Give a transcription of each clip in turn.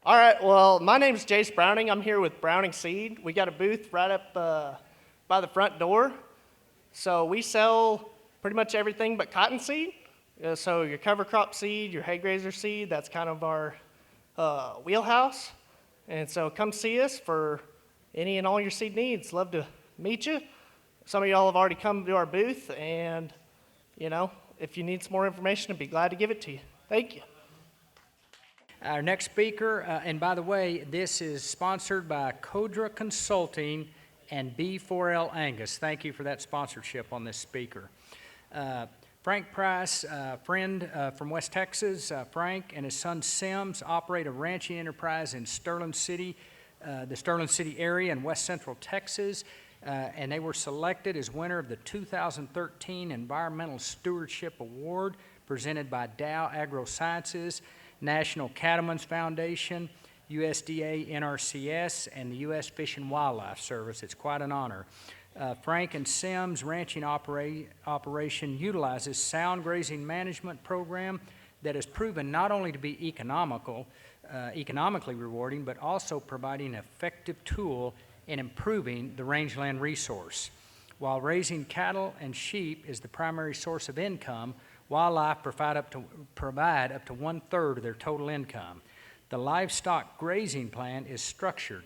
All right, well, my name's Jace Browning. I'm here with Browning Seed. We got a booth right up by the front door. So we sell pretty much everything but cottonseed. So your cover crop seed, your hay grazer seed, that's kind of our wheelhouse. And so come see us for any and all your seed needs. Love to meet you. Some of y'all have already come to our booth, and if you need some more information, I'd be glad to give it to you. Thank you. Our next speaker, and by the way, this is sponsored by Codra Consulting and B4L Angus. Thank you for that sponsorship on this speaker. Frank Price, friend from West Texas. Frank and his son Sims operate a ranching enterprise in Sterling City, the Sterling City area in west central Texas, and they were selected as winner of the 2013 Environmental Stewardship Award presented by Dow AgroSciences, National Cattlemen's Foundation, USDA NRCS, and the U.S. Fish and Wildlife Service. It's quite an honor. Frank and Sims ranching operation utilizes sound grazing management program that has proven not only to be economically rewarding, but also providing an effective tool in improving the rangeland resource. While raising cattle and sheep is the primary source of income, wildlife provide up to 1/3 of their total income. The livestock grazing plan is structured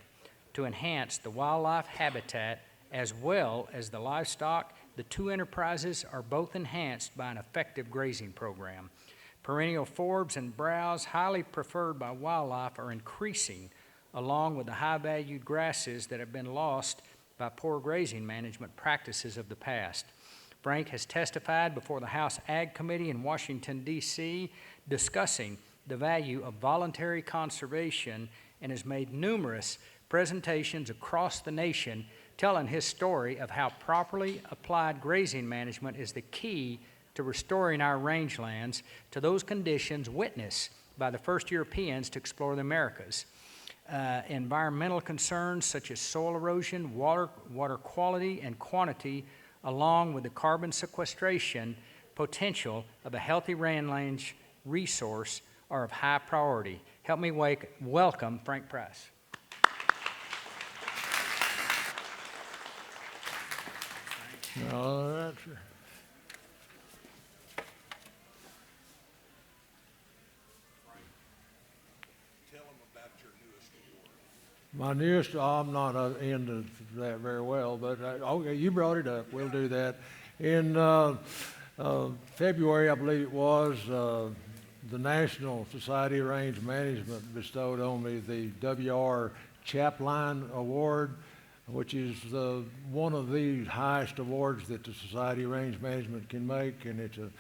to enhance the wildlife habitat as well as the livestock. The two enterprises are both enhanced by an effective grazing program. Perennial forbs and browse, highly preferred by wildlife, are increasing, along with the high-valued grasses that have been lost by poor grazing management practices of the past. Frank has testified before the House Ag Committee in Washington, D.C., discussing the value of voluntary conservation and has made numerous presentations across the nation telling his story of how properly applied grazing management is the key to restoring our rangelands to those conditions witnessed by the first Europeans to explore the Americas. Environmental concerns such as soil erosion, water quality and quantity, along with the carbon sequestration potential of a healthy rangeland resource, are of high priority. Help me welcome Frank Price. All right, sir. Tell them about your newest award. My newest, I'm not into that very well, but okay, you brought it up. We'll do that. In February, I believe it was, the National Society of Range Management bestowed on me the W.R. Chapline Award, which is one of the highest awards that the Society of Range Management can make. And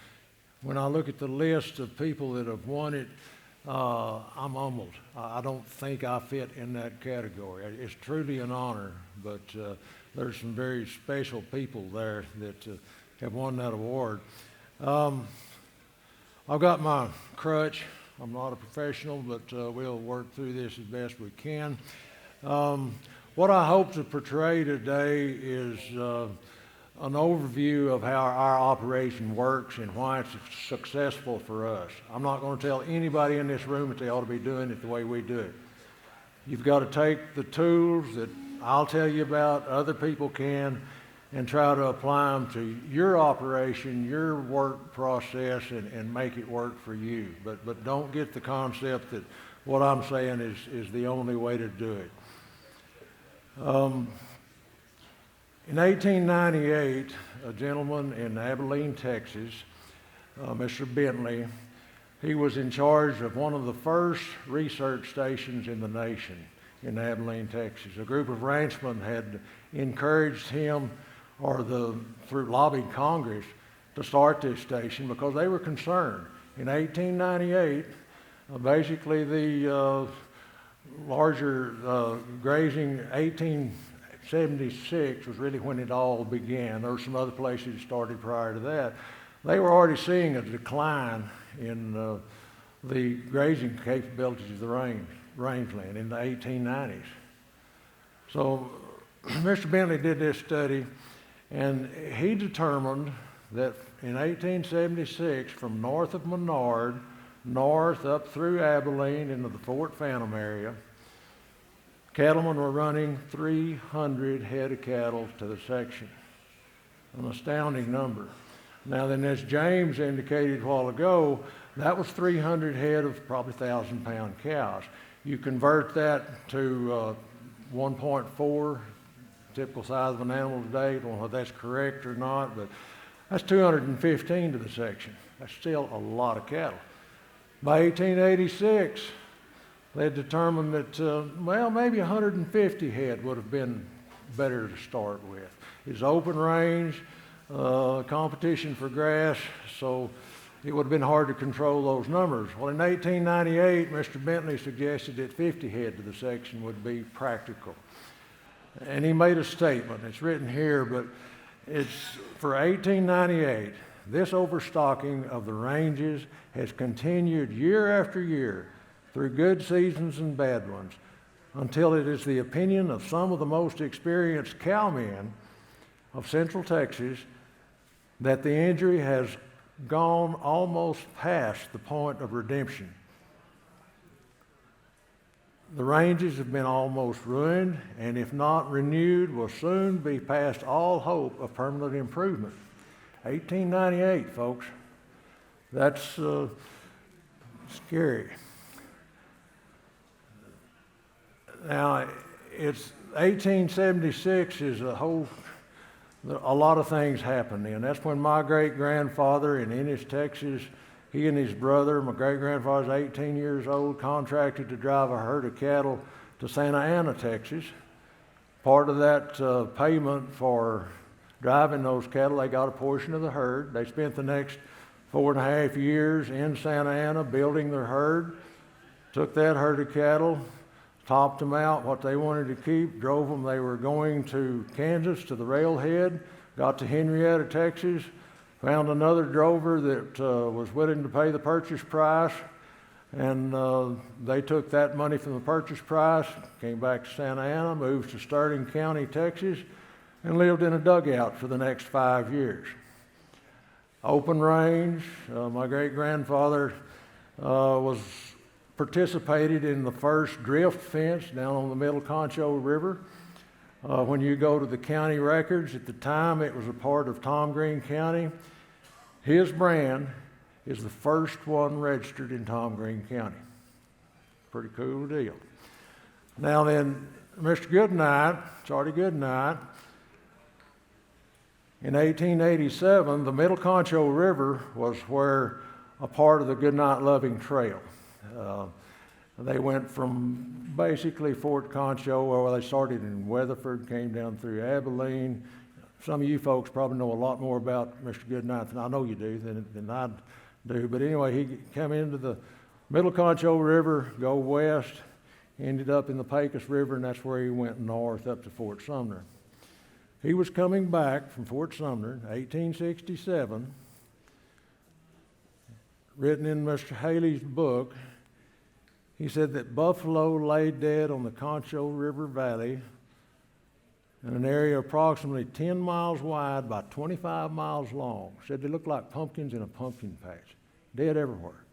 when I look at the list of people that have won it, I'm humbled. I don't think I fit in that category. It's truly an honor, but there's some very special people there that have won that award. I've got my crutch. I'm not a professional, but we'll work through this as best we can. What I hope to portray today is an overview of how our operation works and why it's successful for us. I'm not going to tell anybody in this room that they ought to be doing it the way we do it. You've got to take the tools that I'll tell you about, other people can, and try to apply them to your operation, your work process, and make it work for you. But don't get the concept that what I'm saying is the only way to do it. In 1898, a gentleman in Abilene, Texas, Mr. Bentley, he was in charge of one of the first research stations in the nation in Abilene, Texas. A group of ranchmen had encouraged him, through lobbying Congress, to start this station because they were concerned. In 1898, basically the larger grazing, 1876 was really when it all began. There were some other places that started prior to that. They were already seeing a decline in the grazing capabilities of the rangeland in the 1890s. So Mr. Bentley did this study, and he determined that in 1876, from north of Menard north up through Abilene into the Fort Phantom area. Cattlemen were running 300 head of cattle to the section, an astounding number. Now then, as James indicated a while ago, that was 300 head of probably 1,000-pound cows. You convert that to 1.4, typical size of an animal today. I don't know if that's correct or not, but that's 215 to the section. That's still a lot of cattle. By 1886, they determined that, well, maybe 150 head would have been better to start with. It's open range, competition for grass, so it would have been hard to control those numbers. Well, in 1898, Mr. Bentley suggested that 50 head to the section would be practical. And he made a statement. It's written here, but it's for 1898. This overstocking of the ranges has continued year after year through good seasons and bad ones until it is the opinion of some of the most experienced cowmen of Central Texas that the injury has gone almost past the point of redemption. The ranges have been almost ruined, and if not renewed, will soon be past all hope of permanent improvement. 1898, folks. That's scary. Now, it's 1876 is a lot of things happened then. That's when my great-grandfather in Ennis, Texas, he and his brother, my great-grandfather's 18 years old, contracted to drive a herd of cattle to Santa Ana, Texas. Part of that payment for driving those cattle, they got a portion of the herd. They spent the next 4.5 years in Santa Ana building their herd, took that herd of cattle, topped them out, what they wanted to keep, drove them. They were going to Kansas to the railhead, got to Henrietta, Texas, found another drover that was willing to pay the purchase price, and they took that money from the purchase price, came back to Santa Ana, moved to Sterling County, Texas, and lived in a dugout for the next 5 years. Open range. My great-grandfather participated in the first drift fence down on the Middle Concho River. When you go to the county records, at the time it was a part of Tom Green County. His brand is the first one registered in Tom Green County. Pretty cool deal. Now then, Mr. Goodnight, Charlie Goodnight, in 1887, the Middle Concho River was where a part of the Goodnight Loving Trail. They went from basically Fort Concho, well, they started in Weatherford, came down through Abilene. Some of you folks probably know a lot more about Mr. Goodnight than I know you do, than I do. But anyway, he came into the Middle Concho River, go west, ended up in the Pecos River, and that's where he went north up to Fort Sumner. He was coming back from Fort Sumner in 1867, written in Mr. Haley's book. He said that buffalo lay dead on the Concho River Valley in an area approximately 10 miles wide by 25 miles long. Said they looked like pumpkins in a pumpkin patch, dead everywhere.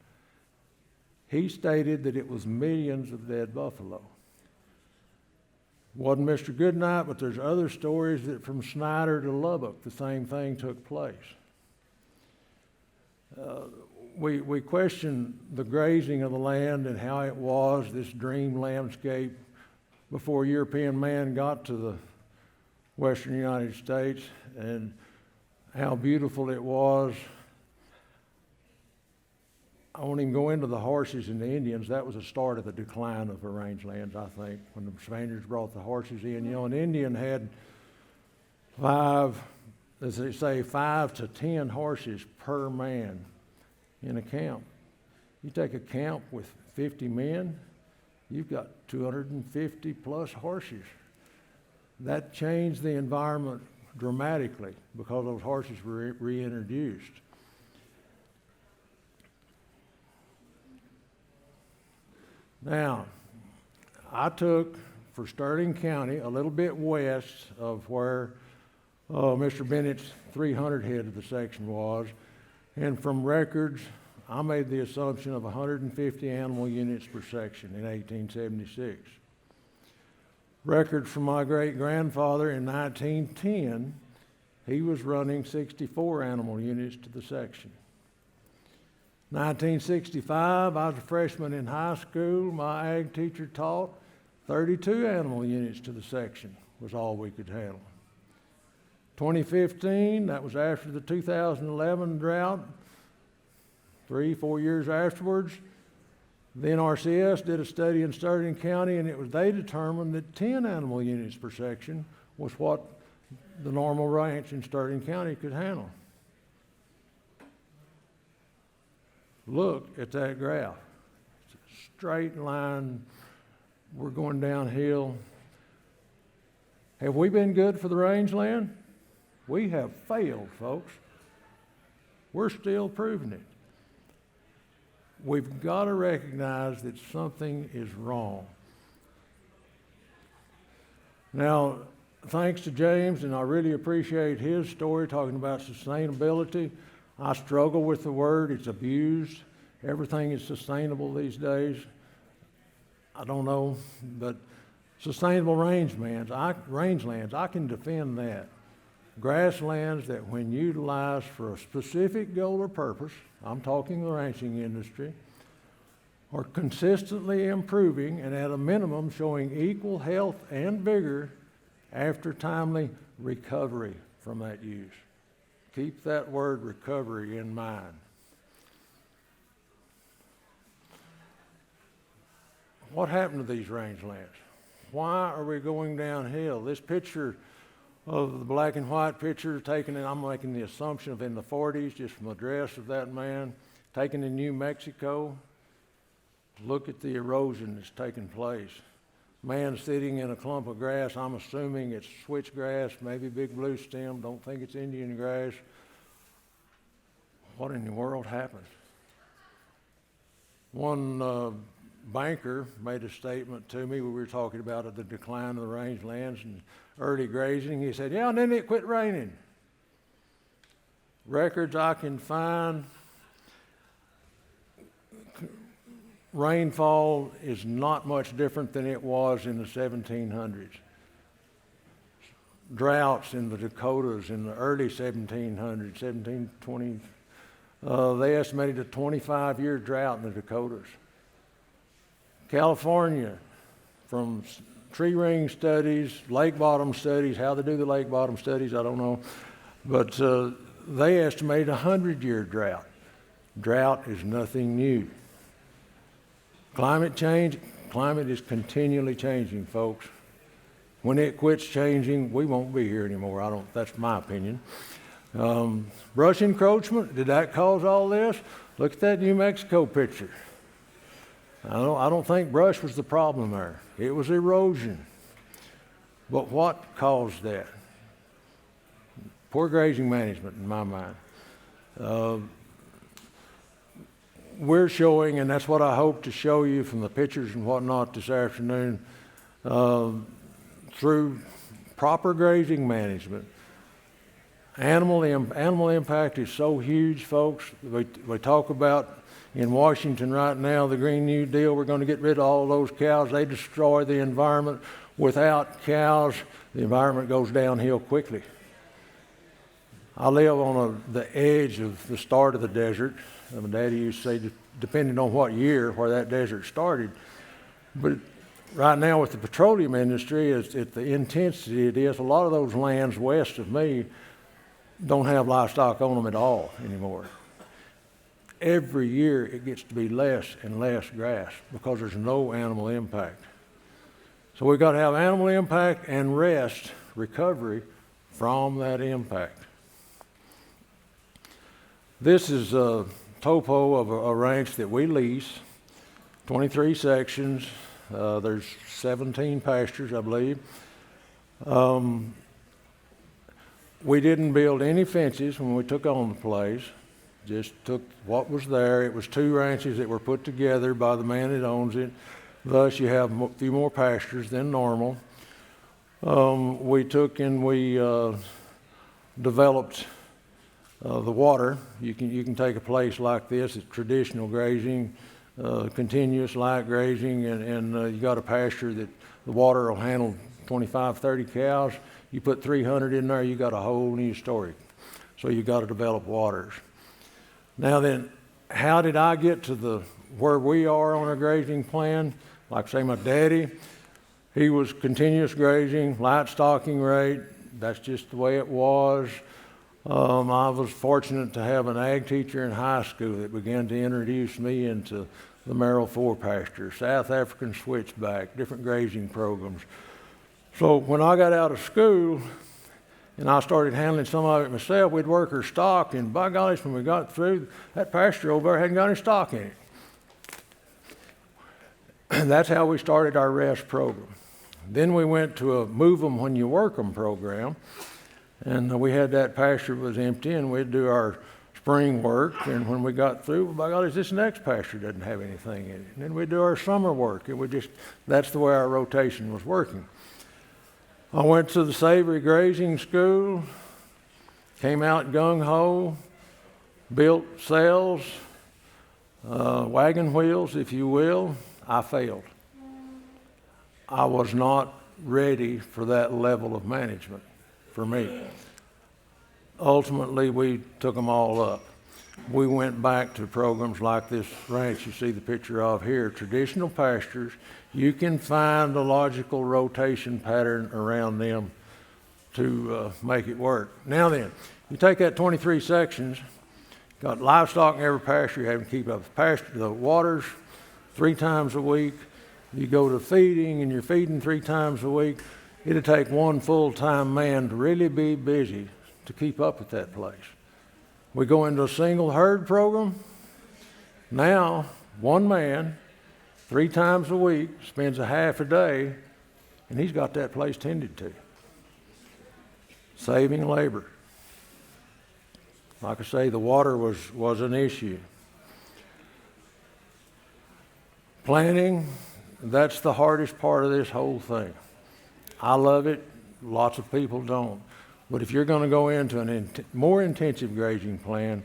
He stated that it was millions of dead buffalo. Wasn't Mr. Goodnight, but there's other stories that from Snyder to Lubbock, the same thing took place. We question the grazing of the land and how it was, this dream landscape, before European man got to the western United States, and how beautiful it was. I won't even go into the horses and the Indians. That was the start of the decline of the rangelands, I think, when the Spaniards brought the horses in. You know, an Indian had 5 to 10 horses per man in a camp. You take a camp with 50 men, you've got 250 plus horses. That changed the environment dramatically because those horses were reintroduced. Now, I took for Sterling County a little bit west of where Mr. Bennett's 300 head of the section was, and from records, I made the assumption of 150 animal units per section in 1876. Records from my great-grandfather in 1910, he was running 64 animal units to the section. 1965, I was a freshman in high school. My ag teacher taught 32 animal units to the section was all we could handle. 2015, that was after the 2011 drought, 3-4 years afterwards, the NRCS did a study in Sterling County, and they determined that 10 animal units per section was what the normal ranch in Sterling County could handle. Look at that graph. It's a straight line. We're going downhill. Have we been good for the rangeland? We have failed, folks. We're still proving it. We've got to recognize that something is wrong. Now, thanks to James, and I really appreciate his story talking about sustainability. I struggle with the word. It's abused. Everything is sustainable these days. I don't know, but sustainable rangelands, I can defend that. Grasslands that when utilized for a specific goal or purpose, I'm talking the ranching industry, are consistently improving and at a minimum showing equal health and vigor after timely recovery from that use. Keep that word recovery in mind. What happened to these rangelands? Why are we going downhill? This picture of the black and white picture taken in, I'm making the assumption of in the 40s, just from the dress of that man, taken in New Mexico. Look at the erosion that's taking place. Man sitting in a clump of grass, I'm assuming it's switchgrass, maybe big blue stem, don't think it's Indian grass. What in the world happened? One banker made a statement to me. We were talking about the decline of the rangelands and early grazing. He said, yeah, and then it quit raining. Records I can find, rainfall is not much different than it was in the 1700s. Droughts in the Dakotas in the early 1700s, 1720, they estimated a 25-year drought in the Dakotas. California, from tree ring studies, lake bottom studies, how they do the lake bottom studies, I don't know, but they estimate a 100-year drought. Drought is nothing new. Climate change, climate is continually changing, folks. When it quits changing, we won't be here anymore. That's my opinion. Brush encroachment, did that cause all this? Look at that New Mexico picture. I don't think brush was the problem there. It was erosion. But what caused that? Poor grazing management, in my mind. We're showing, and that's what I hope to show you from the pictures and whatnot this afternoon, through proper grazing management. Animal impact is so huge, folks. We talk about in Washington right now, the Green New Deal, we're going to get rid of all those cows. They destroy the environment. Without cows, the environment goes downhill quickly. I live on the edge of the start of the desert. My daddy used to say, depending on what year, where that desert started. But right now with the petroleum industry, at the intensity it is, a lot of those lands west of me don't have livestock on them at all anymore. Every year it gets to be less and less grass because there's no animal impact. So we've got to have animal impact and rest, recovery from that impact. This is a topo of a ranch that we lease, 23 sections. There's 17 pastures, I believe. We didn't build any fences when we took on the place. Just took what was there. It was 2 ranches that were put together by the man that owns it. Thus, you have a few more pastures than normal. We took and we developed the water. You can take a place like this, it's traditional grazing, continuous light grazing, and you got a pasture that the water will handle 25, 30 cows. You put 300 in there, you got a whole new story. So you got to develop waters. Now then, how did I get to where we are on our grazing plan? Like say my daddy, he was continuous grazing, light stocking rate. That's just the way it was. I was fortunate to have an ag teacher in high school that began to introduce me into the Merrill 4 pasture, South African switchback, different grazing programs. So when I got out of school and I started handling some of it myself, we'd work our stock, and by golly, when we got through, that pasture over there hadn't got any stock in it. That's how we started our rest program. Then we went to a move 'em when you work 'em program, and we had that pasture was empty, and we'd do our spring work, and when we got through, well, by golly, this next pasture doesn't have anything in it. And then we'd do our summer work. That's the way our rotation was working. I went to the Savory Grazing School, came out gung-ho, built cells, wagon wheels, if you will. I failed. I was not ready for that level of management for me. Ultimately, we took them all up. We went back to programs like this ranch you see the picture of here, traditional pastures. You can find a logical rotation pattern around them to make it work. Now then, you take that 23 sections, got livestock in every pasture, you have to keep up the waters 3 times a week. You go to feeding and you're feeding 3 times a week. It'll take one full-time man to really be busy to keep up with that place. We go into a single herd program. Now, one man, 3 times a week, spends a half a day, and he's got that place tended to. Saving labor. Like I say, the water was an issue. Planning, that's the hardest part of this whole thing. I love it. Lots of people don't. But if you're going to go into a more intensive grazing plan,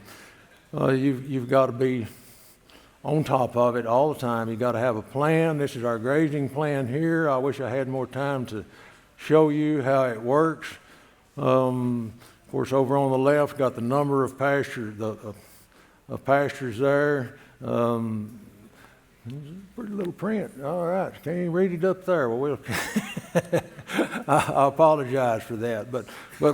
you've got to be on top of it all the time. You've got to have a plan. This is our grazing plan here. I wish I had more time to show you how it works. Of course, over on the left, got the number of pastures there. Pretty little print. All right, can't even read it up there. Well, I apologize for that. But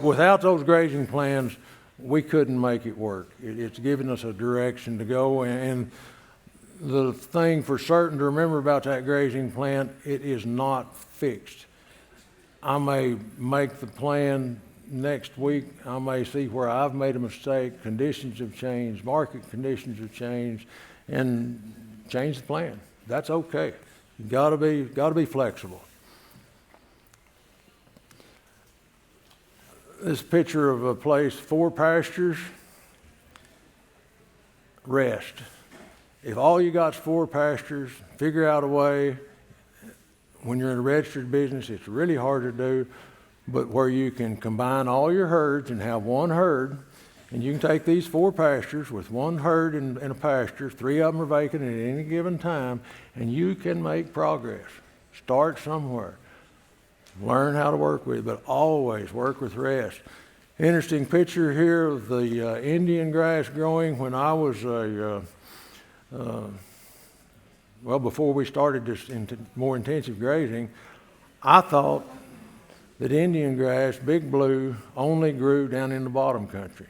without those grazing plans, we couldn't make it work. It's given us a direction to go. And the thing for certain to remember about that grazing plan, it is not fixed. I may make the plan next week. I may see where I've made a mistake. Conditions have changed. Market conditions have changed. And change the plan. That's okay. You've got to be flexible. This picture of a place, 4 pastures, rest. If all you got is 4 pastures, figure out a way. When you're in a registered business, it's really hard to do, but where you can combine all your herds and have one herd. And you can take these 4 pastures with one herd in a pasture, 3 of them are vacant at any given time, and you can make progress. Start somewhere. Learn how to work with it, but always work with rest. Interesting picture here of the Indian grass growing when I was before we started this more intensive grazing. I thought that Indian grass, Big Blue, only grew down in the bottom country.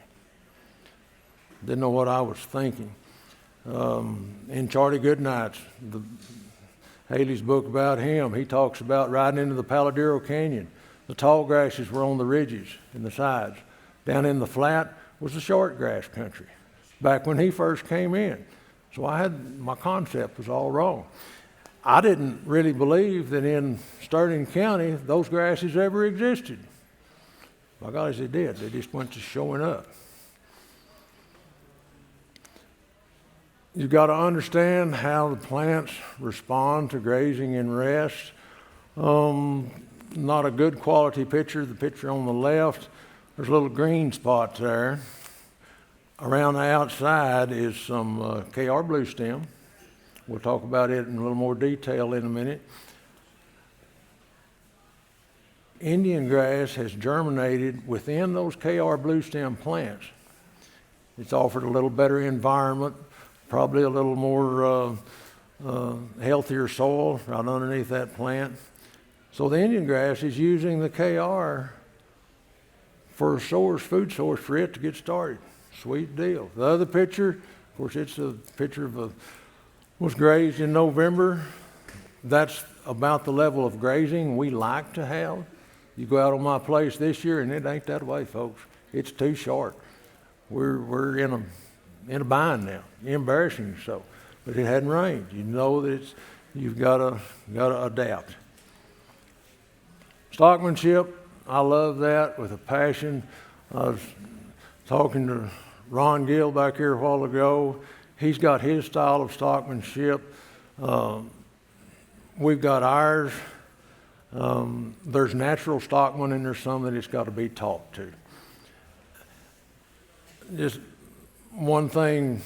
Didn't know what I was thinking. In Charlie Goodnight's, Haley's book about him, he talks about riding into the Paladero Canyon. The tall grasses were on the ridges and the sides. Down in the flat was the short grass country, back when he first came in. So my concept was all wrong. I didn't really believe that in Sterling County those grasses ever existed. By God, they did. They just went to showing up. You've got to understand how the plants respond to grazing and rest. Not a good quality picture. The picture on the left, there's a little green spot there. Around the outside is some KR blue stem. We'll talk about it in a little more detail in a minute. Indian grass has germinated within those KR blue stem plants. It's offered a little better environment, probably a little more healthier soil right underneath that plant. So the Indian grass is using the KR for a source, food source for it to get started. Sweet deal. The other picture, of course, it's a picture of was grazed in November. That's about the level of grazing we like to have. You go out on my place this year, and it ain't that way, folks. It's too short. We're in a bind now, embarrassing so. But it hadn't rained. You know that you've got to adapt. Stockmanship, I love that with a passion. I was talking to Ron Gill back here a while ago. He's got his style of stockmanship. We've got ours. There's natural stockman and there's some that it's got to be taught to. Just one thing,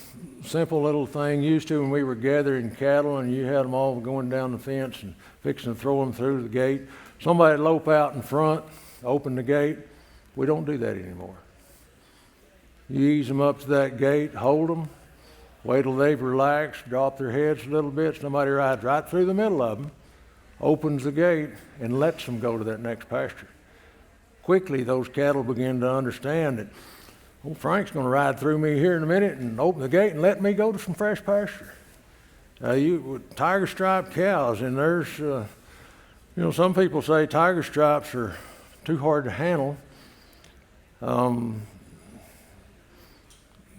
simple little thing, used to when we were gathering cattle and you had them all going down the fence and fixing to throw them through the gate. Somebody'd lope out in front, open the gate. We don't do that anymore. You ease them up to that gate, hold them, wait till they've relaxed, drop their heads a little bit. Somebody rides right through the middle of them, opens the gate, and lets them go to that next pasture. Quickly, those cattle begin to understand that, oh, Frank's going to ride through me here in a minute and open the gate and let me go to some fresh pasture. Tiger stripe cows, and there's, some people say tiger stripes are too hard to handle.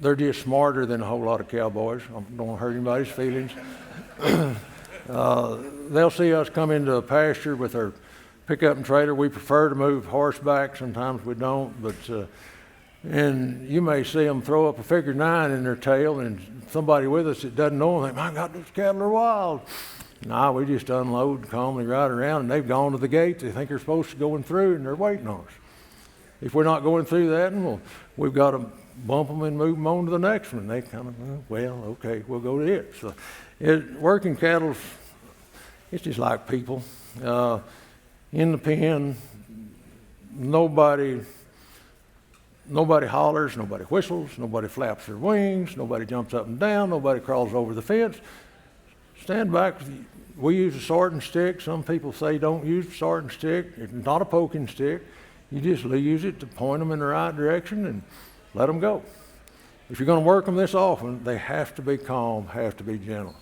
They're just smarter than a whole lot of cowboys. I don't want to hurt anybody's feelings. They'll see us come into a pasture with our pickup and trailer. We prefer to move horseback. Sometimes we don't, but and you may see them throw up a figure 9 in their tail, and somebody with us that doesn't know them, think, my God, those cattle are wild. Nah, we just unload, calmly ride around, and they've gone to the gate. They think they're supposed to go through, and they're waiting on us. If we're not going through that, we've got to bump them and move them on to the next one. They kind of, well, okay, we'll go to it. So working cattle, it's just like people. In the pen, nobody hollers, nobody whistles, nobody flaps their wings, nobody jumps up and down, nobody crawls over the fence. Stand back. We use a sorting stick. Some people say don't use a sorting stick. It's not a poking stick. You just use it to point them in the right direction and let them go. If you're going to work them this often, they have to be calm, have to be gentle.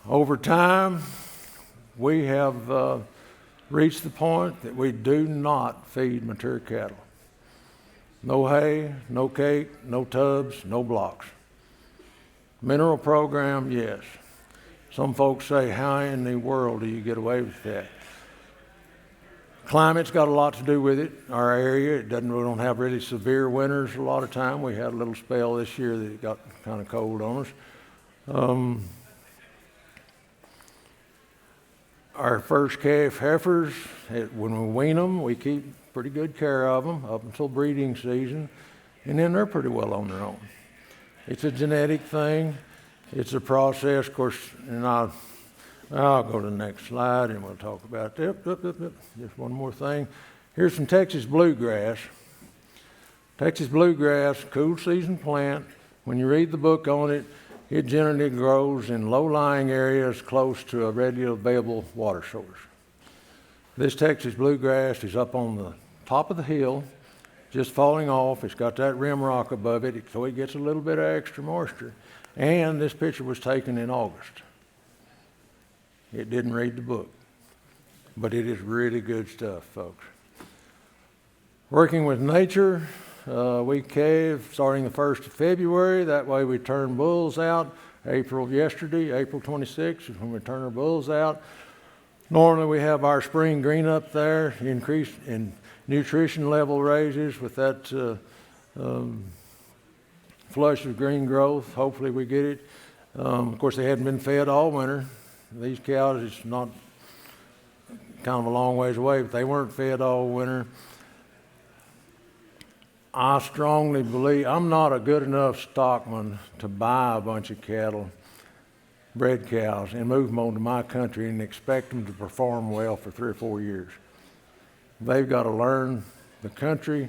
Over time, we have reached the point that we do not feed mature cattle. No hay, no cake, no tubs, no blocks. Mineral program, yes. Some folks say, how in the world do you get away with that? Climate's got a lot to do with it. Our area, we don't have really severe winters a lot of time. We had a little spell this year that it got kind of cold on us. Our first calf heifers, when we wean them, we keep pretty good care of them up until breeding season, and then they're pretty well on their own. It's a genetic thing. It's a process, of course, and I'll go to the next slide and we'll talk about that. Just one more thing. Here's some Texas bluegrass. Texas bluegrass, cool season plant. When you read the book on it, it generally grows in low-lying areas close to a readily available water source. This Texas bluegrass is up on the top of the hill, just falling off. It's got that rim rock above it, so it gets a little bit of extra moisture. And this picture was taken in August. It didn't read the book, but it is really good stuff, folks. Working with nature, we calve starting the 1st of February. That way we turn bulls out. April 26th is when we turn our bulls out. Normally we have our spring green up there, increase in nutrition level raises with that flush of green growth. Hopefully we get it. Of course, they hadn't been fed all winter. These cows, it's not kind of a long ways away, but they weren't fed all winter. I strongly believe, I'm not a good enough stockman to buy a bunch of cattle, bred cows, and move them on to my country and expect them to perform well for 3 or 4 years. They've got to learn the country,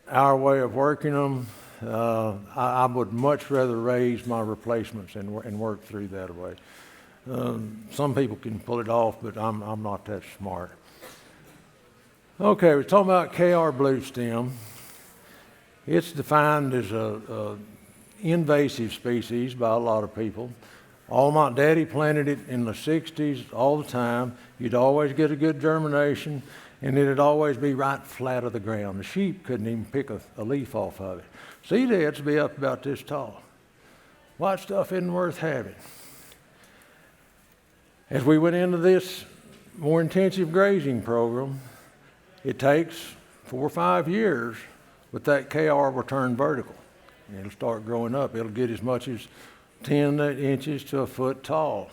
our way of working them. I would much rather raise my replacements and work through that way. Some people can pull it off, but I'm not that smart. Okay, we're talking about KR blue stem. It's defined as a invasive species by a lot of people. All my daddy planted it in the 60s all the time. You'd always get a good germination, and it'd always be right flat of the ground. The sheep couldn't even pick a leaf off of it. Seed heads would be up about this tall. White stuff isn't worth having. As we went into this more intensive grazing program, it takes 4 or 5 years, but that KR will turn vertical. And it'll start growing up. It'll get as much as 10 inches to a foot tall.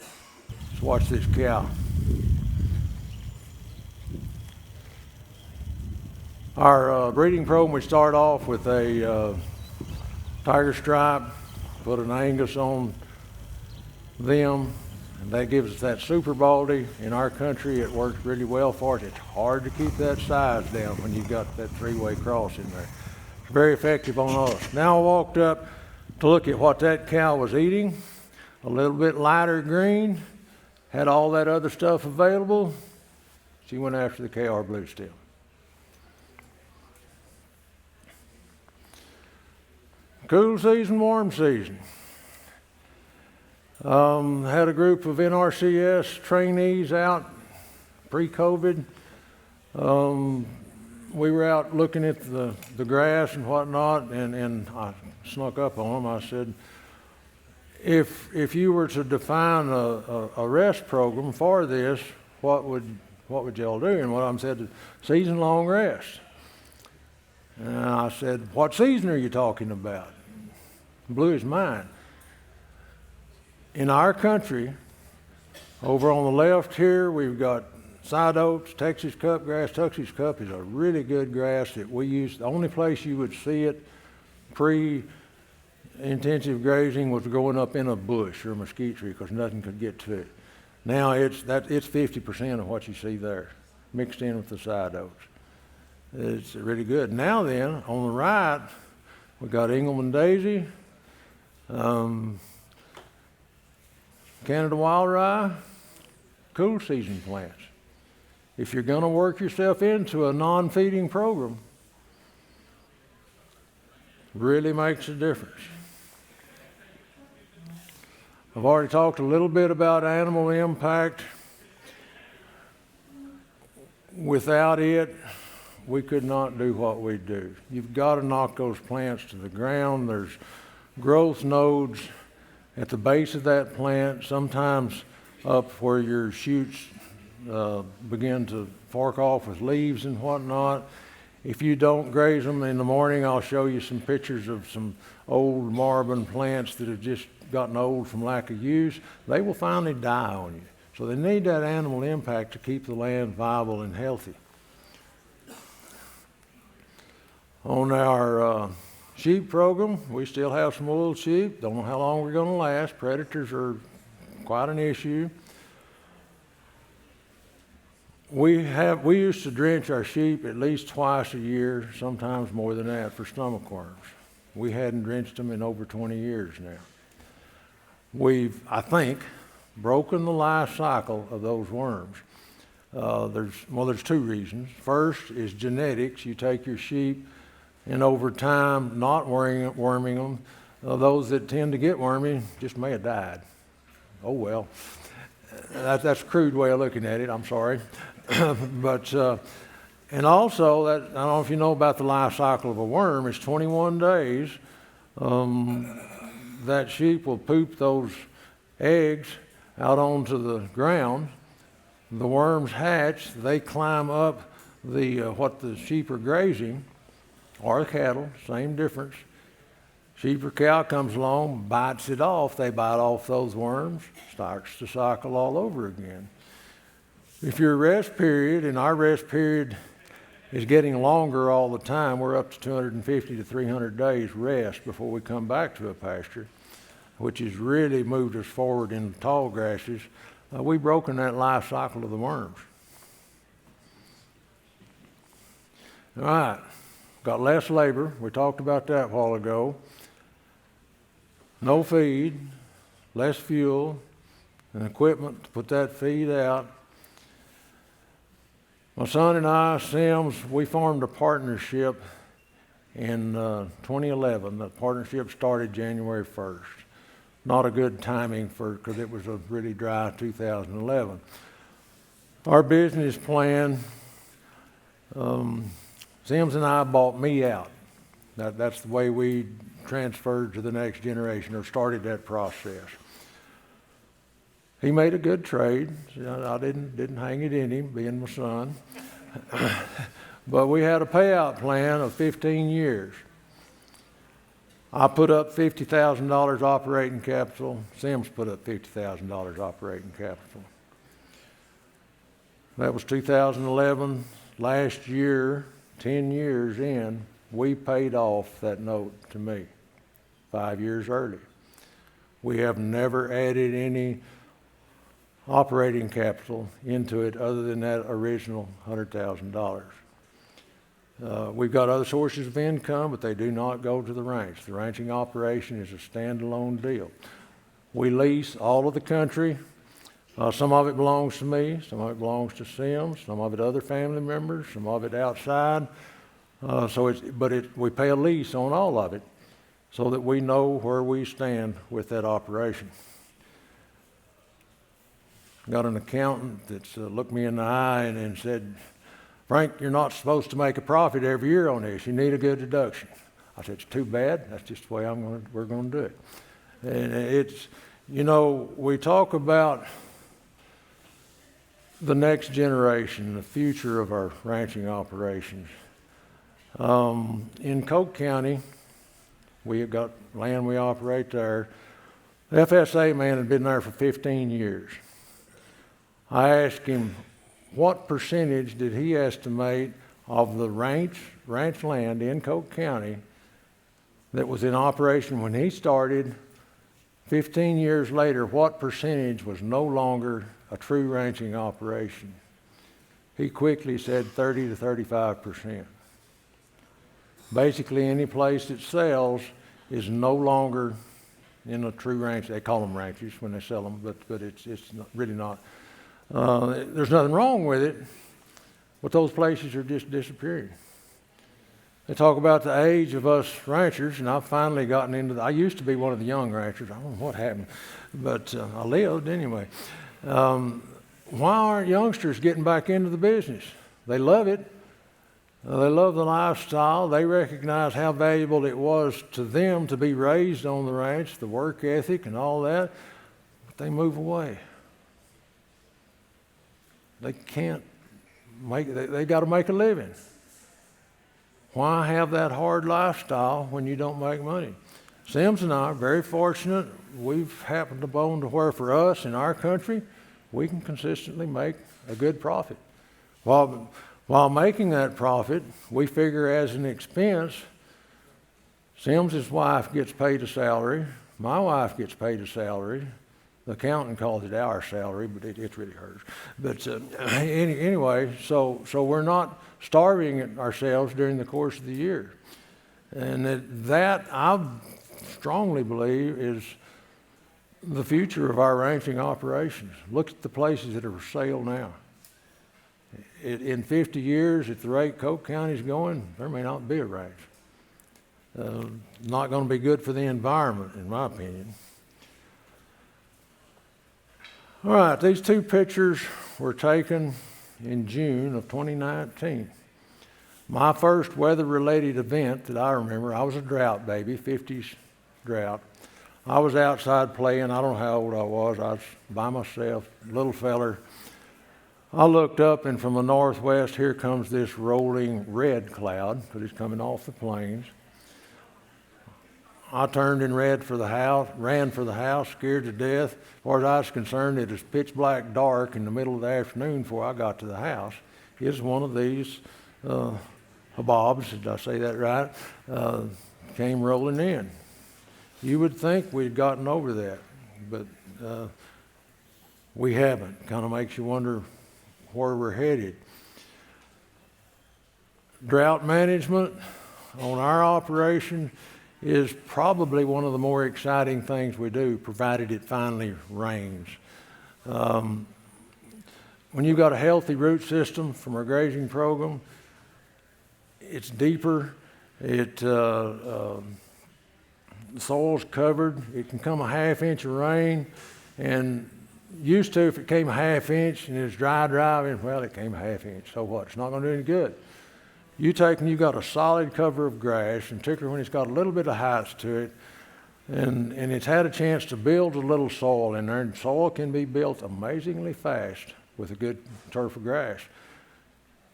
Let's watch this cow. Our breeding program, we start off with a tiger stripe, put an Angus on them, and that gives us that super baldy. In our country, it works really well for us. It's hard to keep that size down when you've got that 3-way cross in there. It's very effective on us. Now I walked up to look at what that cow was eating. A little bit lighter green, had all that other stuff available. She went after the KR blue stem. Cool season, warm season. Had a group of NRCS trainees out pre-COVID. We were out looking at the grass and whatnot, and I snuck up on them. I said, if you were to define a rest program for this, what would y'all do? And one of them said, season-long rest. And I said, what season are you talking about? Blew his mind. In our country, over on the left here, we've got side oats, Texas cup grass. Texas cup is a really good grass that we use. The only place you would see it pre-intensive grazing was growing up in a bush or a mesquite tree because nothing could get to it. Now it's 50% of what you see there, mixed in with the side oats. It's really good. Now then, on the right, we've got Engelmann daisy, Canada wild rye, cool season plants. If you're going to work yourself into a non-feeding program, really makes a difference. I've already talked a little bit about animal impact. Without it, we could not do what we do. You've got to knock those plants to the ground. There's growth nodes at the base of that plant, sometimes up where your shoots begin to fork off with leaves and whatnot. If you don't graze them in the morning, I'll show you some pictures of some old Marvin plants that have just gotten old from lack of use. They will finally die on you. So they need that animal impact to keep the land viable and healthy. On our sheep program, we still have some oiled sheep. Don't know how long we're going to last. Predators are quite an issue. We used to drench our sheep at least twice a year, sometimes more than that, for stomach worms. We hadn't drenched them in over 20 years now. We've, I think, broken the life cycle of those worms. There's 2 reasons. First is genetics. You take your sheep, and over time, not worming them, those that tend to get wormy just may have died. Oh well, that's a crude way of looking at it. I'm sorry, but and also that I don't know if you know about the life cycle of a worm. It's 21 days. That sheep will poop those eggs out onto the ground. The worms hatch. They climb up what the sheep are grazing. Or cattle, same difference. Sheep or cow comes along, bites it off. They bite off those worms, starts the cycle all over again. If your rest period, and our rest period is getting longer all the time. We're up to 250 to 300 days rest before we come back to a pasture, which has really moved us forward in tall grasses. We've broken that life cycle of the worms. All right, got less labor. We talked about that a while ago. No feed, less fuel, and equipment to put that feed out. My son and I, Sims, we formed a partnership in 2011. The partnership started January 1st. Not a good timing because it was a really dry 2011. Our business plan, Sims and I bought me out. That's the way we transferred to the next generation or started that process. He made a good trade. I didn't hang it in him, being my son. But we had a payout plan of 15 years. I put up $50,000 operating capital. Sims put up $50,000 operating capital. That was 2011. Last year, 10 years in, we paid off that note to me 5 years early. We have never added any operating capital into it other than that original $100,000. We've got other sources of income, but they do not go to the ranch. The ranching operation is a standalone deal. We lease all of the country. Some of it belongs to me, some of it belongs to Sims, some of it other family members, some of it outside. We pay a lease on all of it so that we know where we stand with that operation. Got an accountant that's looked me in the eye and said, "Frank, you're not supposed to make a profit every year on this. You need a good deduction." I said, "It's too bad. That's just the way we're going to do it." And it's, we talk about the next generation, the future of our ranching operations. In Coke County, we have got land we operate there. The FSA man had been there for 15 years. I asked him what percentage did he estimate of the ranch land in Coke County that was in operation when he started. 15 years later, what percentage was no longer a true ranching operation? He quickly said 30 to 35%. Basically, any place that sells is no longer in a true ranch. They call them ranches when they sell them, but it's really not. There's nothing wrong with it, but those places are just disappearing. They talk about the age of us ranchers, and I've finally gotten into I used to be one of the young ranchers. I don't know what happened, but I lived anyway. Why aren't youngsters getting back into the business? They love it. They love the lifestyle. They recognize how valuable it was to them to be raised on the ranch, the work ethic and all that, but they move away. They can't they got to make a living. Why have that hard lifestyle when you don't make money? Sims and I are very fortunate. We've happened to bone to where for us in our country, we can consistently make a good profit. While making that profit, we figure as an expense, Sims' wife gets paid a salary, my wife gets paid a salary. The accountant calls it our salary, but it's really hers. But anyway, so we're not starving ourselves during the course of the year. And that I strongly believe is the future of our ranching operations. Look at the places that are for sale now. In 50 years, at the rate Coke County's going, there may not be a ranch. Not going to be good for the environment, in my opinion. All right, these two pictures were taken in June of 2019. My first weather-related event that I remember, I was a drought baby, 50s drought. I was outside playing. I don't know how old I was. I was by myself, little feller. I looked up, and from the northwest, here comes this rolling red cloud, because it's coming off the plains. I turned and ran for the house, scared to death. As far as I was concerned, it was pitch black dark in the middle of the afternoon before I got to the house. It was one of these habobs, did I say that right, came rolling in. You would think we'd gotten over that, but we haven't. Kind of makes you wonder where we're headed. Drought management on our operation is probably one of the more exciting things we do, provided it finally rains. When you've got a healthy root system from our grazing program, it's deeper, the soil's covered, it can come a half-inch of rain, and used to, if it came a half-inch and it's dry, well, it came a half-inch, so what? It's not going to do any good. You take and you've got a solid cover of grass, and particularly when it's got a little bit of height to it, and it's had a chance to build a little soil in there, and soil can be built amazingly fast with a good turf of grass.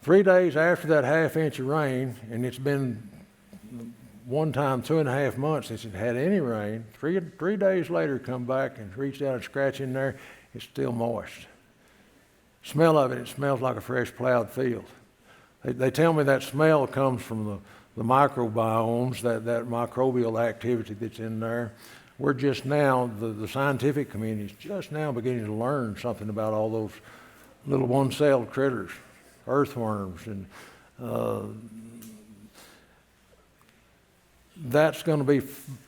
3 days after that half-inch of rain, and it's been one time 2.5 months since it had any rain, three days later come back and reach down and scratch in there, it's still moist. Smell of it, it smells like a fresh plowed field. They tell me that smell comes from the microbiomes, that microbial activity that's in there. We're just now, the scientific community is just now beginning to learn something about all those little one-celled critters, earthworms, and that's going to be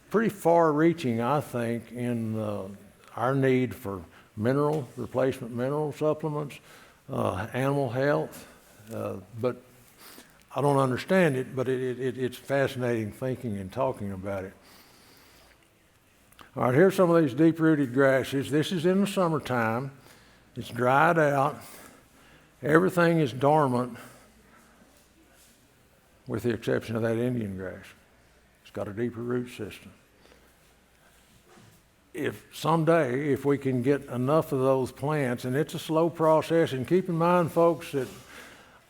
pretty far-reaching, I think, in our need for replacement mineral supplements, animal health, but I don't understand it, but it's fascinating thinking and talking about it. All right, here's some of these deep-rooted grasses. This is in the summertime. It's dried out. Everything is dormant with the exception of that Indian grass. It's got a deeper root system. If someday, if we can get enough of those plants, and it's a slow process, and keep in mind, folks, that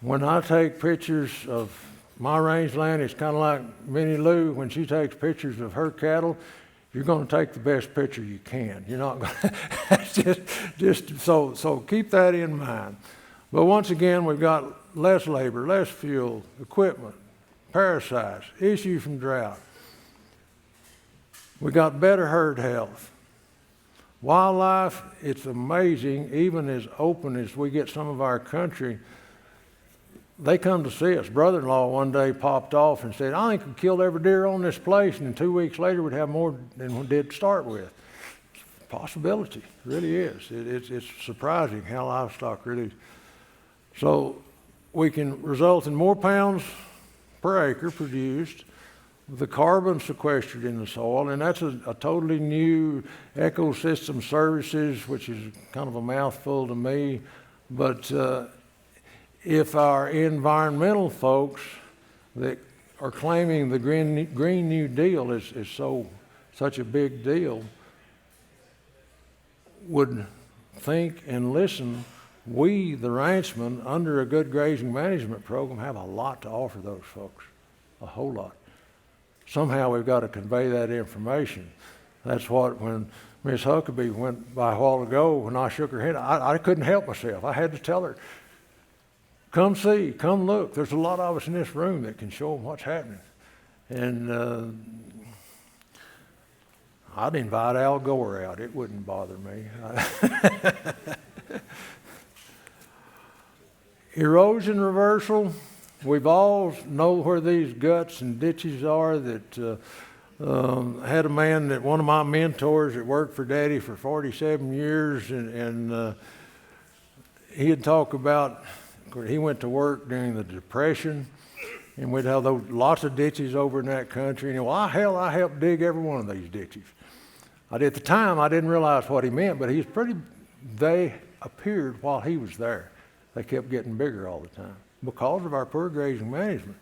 when I take pictures of my rangeland, it's kind of like Minnie Lou when she takes pictures of her cattle. You're going to take the best picture you can. You're not going to just so keep that in mind. But once again, we've got less labor, less fuel, equipment, parasites, issue from drought. We got better herd health. Wildlife, it's amazing, even as open as we get some of our country, they come to see us. Brother-in-law one day popped off and said, I think we killed every deer on this place, and 2 weeks later we'd have more than we did to start with. It's a possibility, it really is. It's surprising how livestock really... So we can result in more pounds per acre produced, the carbon sequestered in the soil, and that's a totally new ecosystem services, which is kind of a mouthful to me, but if our environmental folks that are claiming the Green New Deal is such a big deal would think and listen, we, the ranchmen, under a good grazing management program, have a lot to offer those folks, a whole lot. Somehow we've got to convey that information. That's what, when Miss Huckabee went by a while ago, when I shook her head, I couldn't help myself. I had to tell her, come see, come look. There's a lot of us in this room that can show them what's happening. And I'd invite Al Gore out. It wouldn't bother me. Erosion reversal. We've all know where these guts and ditches are. That had a man that one of my mentors that worked for Daddy for 47 years, and he'd talk about. He went to work during the Depression, and we'd have lots of ditches over in that country. And I helped dig every one of these ditches. At the time, I didn't realize what he meant, but they appeared while he was there. They kept getting bigger all the time because of our poor grazing management.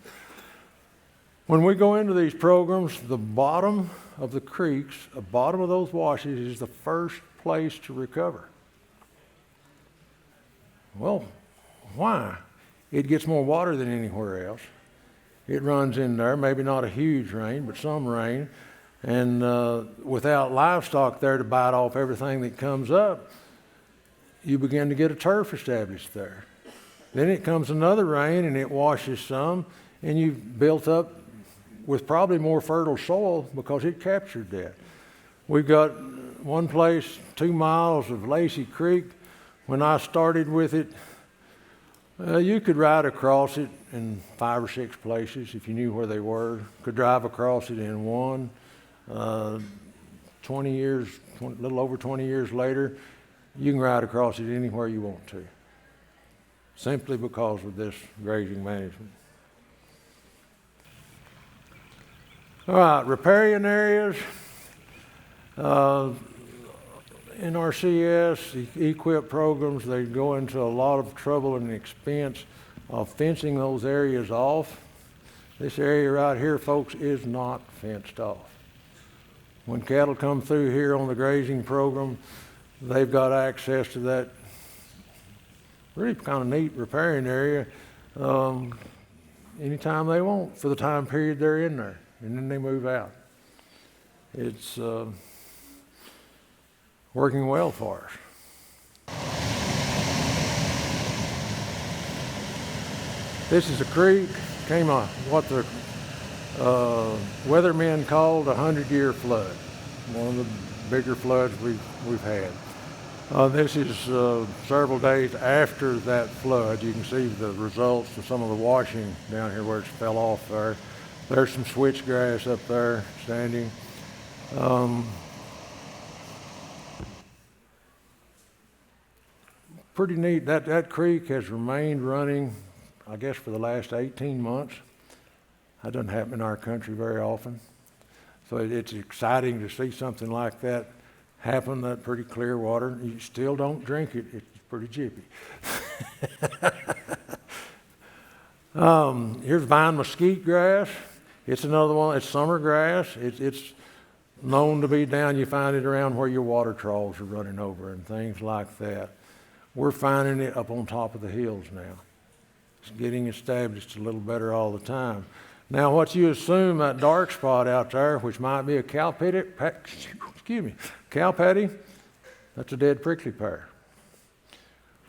When we go into these programs, the bottom of the creeks, the bottom of those washes is the first place to recover. Well, why? It gets more water than anywhere else. It runs in there, maybe not a huge rain, but some rain. And without livestock there to bite off everything that comes up, you begin to get a turf established there. Then it comes another rain and it washes some, and you've built up with probably more fertile soil because it captured that. We've got one place, 2 miles of Lacey Creek. When I started with it, you could ride across it in 5 or 6 places if you knew where they were. Could drive across it in one. 20 years, a little over 20 years later, you can ride across it anywhere you want to, simply because of this grazing management. All right, riparian areas. In our CS, EQIP programs, they go into a lot of trouble and expense of fencing those areas off. This area right here, folks, is not fenced off. When cattle come through here on the grazing program, they've got access to that really kind of neat riparian area anytime they want for the time period they're in there, and then they move out. It's working well for us. This is a creek, came on what the weathermen called a 100-year flood, one of the bigger floods we've had. This is several days after that flood. You can see the results of some of the washing down here where it fell off there. There's some switchgrass up there standing. Pretty neat. That creek has remained running, I guess, for the last 18 months. That doesn't happen in our country very often. So it's exciting to see something like that happen, that pretty clear water. You still don't drink it. It's pretty chippy. Here's vine mesquite grass. It's another one. It's summer grass. It's known to be down. You find it around where your water troughs are running over and things like that. We're finding it up on top of the hills now. It's getting established a little better all the time. Now, what you assume, that dark spot out there, which might be a cow patty, that's a dead prickly pear.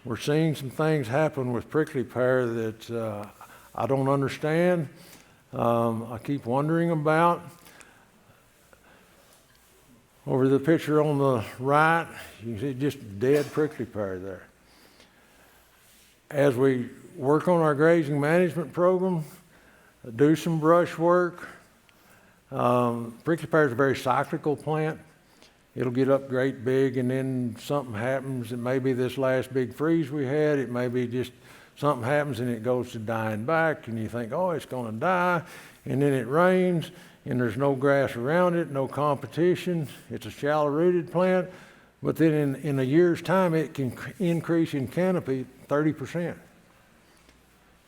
We're seeing some things happen with prickly pear that I don't understand. I keep wondering about. Over the picture on the right, you can see just dead prickly pear there. As we work on our grazing management program, do some brush work. Prickly pear is a very cyclical plant. It'll get up great big and then something happens. It may be this last big freeze we had. It may be just something happens and it goes to dying back and you think, oh, it's going to die. And then it rains and there's no grass around it, no competition. It's a shallow-rooted plant. But then in a year's time, it can increase in canopy 30%.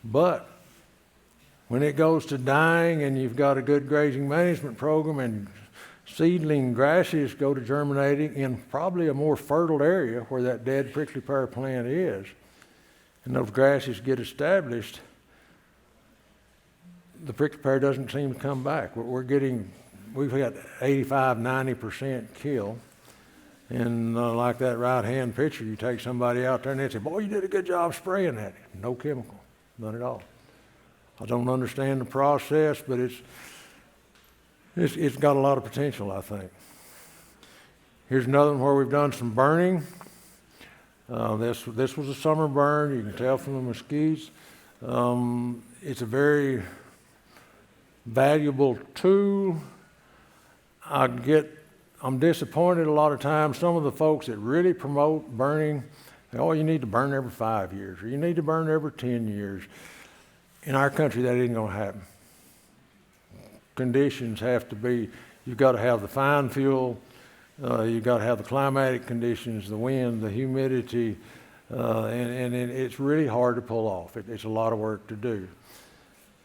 But when it goes to dying and you've got a good grazing management program and seedling grasses go to germinating in probably a more fertile area where that dead prickly pear plant is, and those grasses get established, the prickly pear doesn't seem to come back. We've got 85–90% kill. And like that right-hand picture, you take somebody out there and they say, boy, you did a good job spraying that. No chemical, none at all. I don't understand the process, but it's got a lot of potential, I think. Here's another one where we've done some burning. This was a summer burn. You can tell from the mesquites. It's a very valuable tool. I'm disappointed a lot of times. Some of the folks that really promote burning, oh, you need to burn every 5 years, or you need to burn every 10 years. In our country, that ain't going to happen. Conditions have to be, you've got to have the fine fuel, you've got to have the climatic conditions, the wind, the humidity, and it's really hard to pull off. It's a lot of work to do.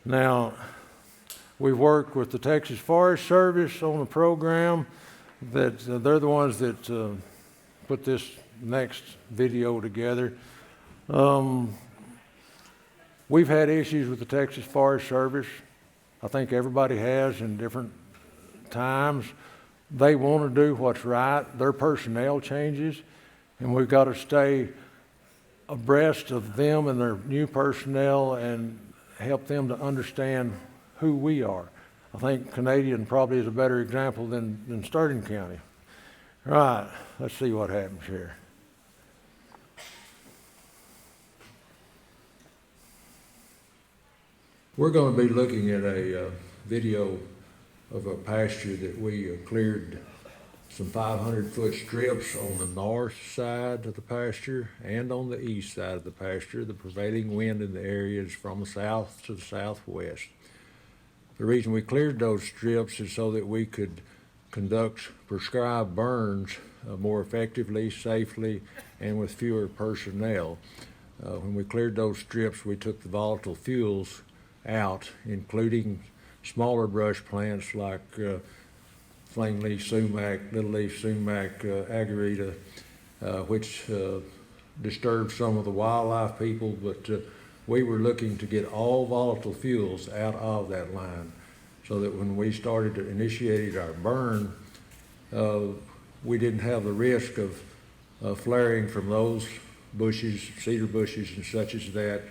Now, we've worked with the Texas Forest Service on a program that they're the ones that put this next video together. We've had issues with the Texas Forest Service. I think everybody has in different times. They want to do what's right. Their personnel changes, and we've got to stay abreast of them and their new personnel and help them to understand who we are. I think Canadian probably is a better example than Sturgeon County. All right, let's see what happens here. We're going to be looking at a video of a pasture that we cleared some 500-foot strips on the north side of the pasture and on the east side of the pasture. The prevailing wind in the area is from the south to the southwest. The reason we cleared those strips is so that we could conduct prescribed burns more effectively, safely, and with fewer personnel. When we cleared those strips, we took the volatile fuels out, including smaller brush plants like flame leaf sumac, little leaf sumac, agarita, which disturbed some of the wildlife people, but we were looking to get all volatile fuels out of that line so that when we initiated our burn, we didn't have the risk of flaring from those bushes, cedar bushes and such as that,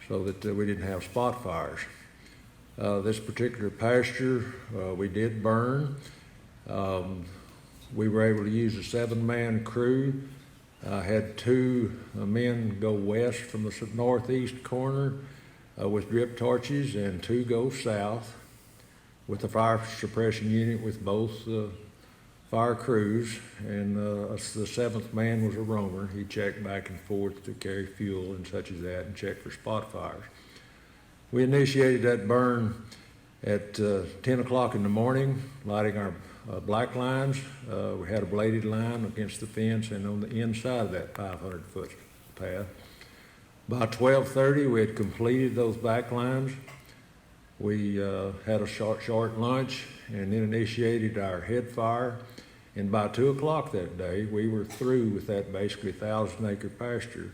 so that we didn't have spot fires. This particular pasture we did burn. We were able to use a 7-man crew. Had 2 men go west from the northeast corner with drip torches and 2 go south with the fire suppression unit with both fire crews, and the 7th man was a roamer. He checked back and forth to carry fuel and such as that and check for spot fires. We initiated that burn at 10 o'clock in the morning, lighting our black lines. We had a bladed line against the fence and on the inside of that 500-foot path. By 12:30, we had completed those back lines. We had a short lunch and then initiated our head fire. And by 2 o'clock that day, we were through with that basically 1,000-acre pasture,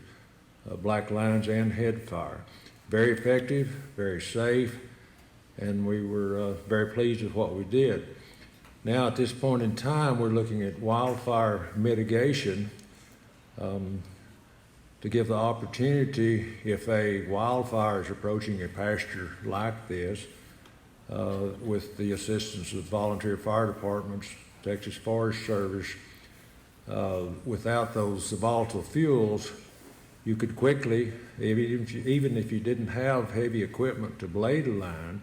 black lines and head fire. Very effective, very safe, and we were very pleased with what we did. Now, at this point in time, we're looking at wildfire mitigation to give the opportunity, if a wildfire is approaching a pasture like this, with the assistance of volunteer fire departments, Texas Forest Service, without those volatile fuels, you could quickly, even if you didn't have heavy equipment to blade a line,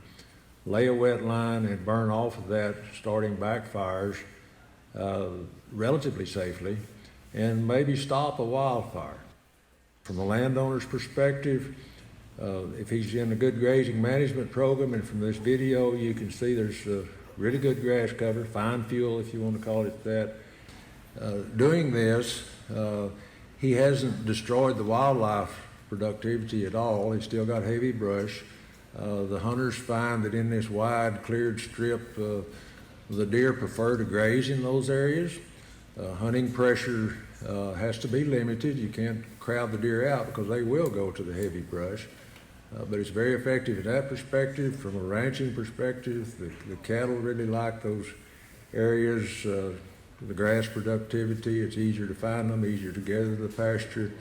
lay a wet line and burn off of that, starting backfires relatively safely, and maybe stop a wildfire. From a landowner's perspective, if he's in a good grazing management program, and from this video you can see there's really good grass cover, fine fuel if you want to call it that. Doing this, he hasn't destroyed the wildlife productivity at all. He's still got heavy brush. The hunters find that in this wide cleared strip, the deer prefer to graze in those areas. Hunting pressure has to be limited. You can't crowd the deer out because they will go to the heavy brush. But it's very effective in that perspective. From a ranching perspective, the cattle really like those areas. The grass productivity, it's easier to find them, easier to gather the pasture.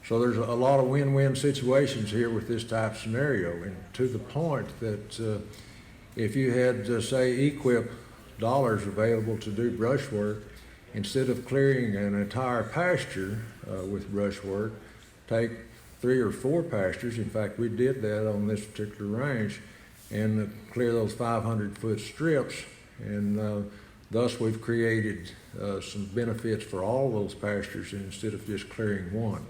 So there's a lot of win-win situations here with this type of scenario, and to the point that if you had, say, EQIP dollars available to do brush work, instead of clearing an entire pasture with brush work, take 3 or 4 pastures. In fact, we did that on this particular ranch, and clear those 500-foot strips, and thus we've created some benefits for all those pastures instead of just clearing one.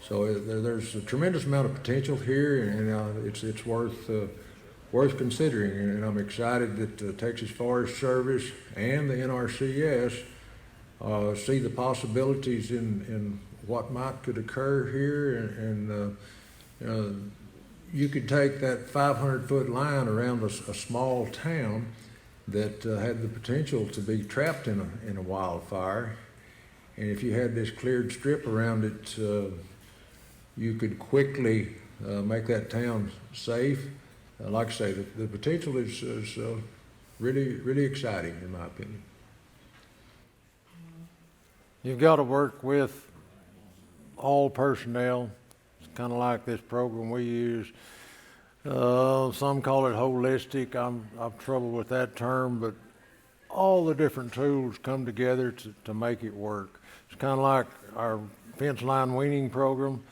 So there's a tremendous amount of potential here, and it's worth considering. And I'm excited that the Texas Forest Service and the NRCS see the possibilities in what could occur here. And you could take that 500-foot line around a small town that had the potential to be trapped in a wildfire, and if you had this cleared strip around it, you could quickly make that town safe. Like I say, the potential is really exciting in my opinion. You've got to work with all personnel. It's kind of like this program we use. Some call it holistic. I've trouble with that term, but all the different tools come together to make it work. It's kind of like our fence line weaning program.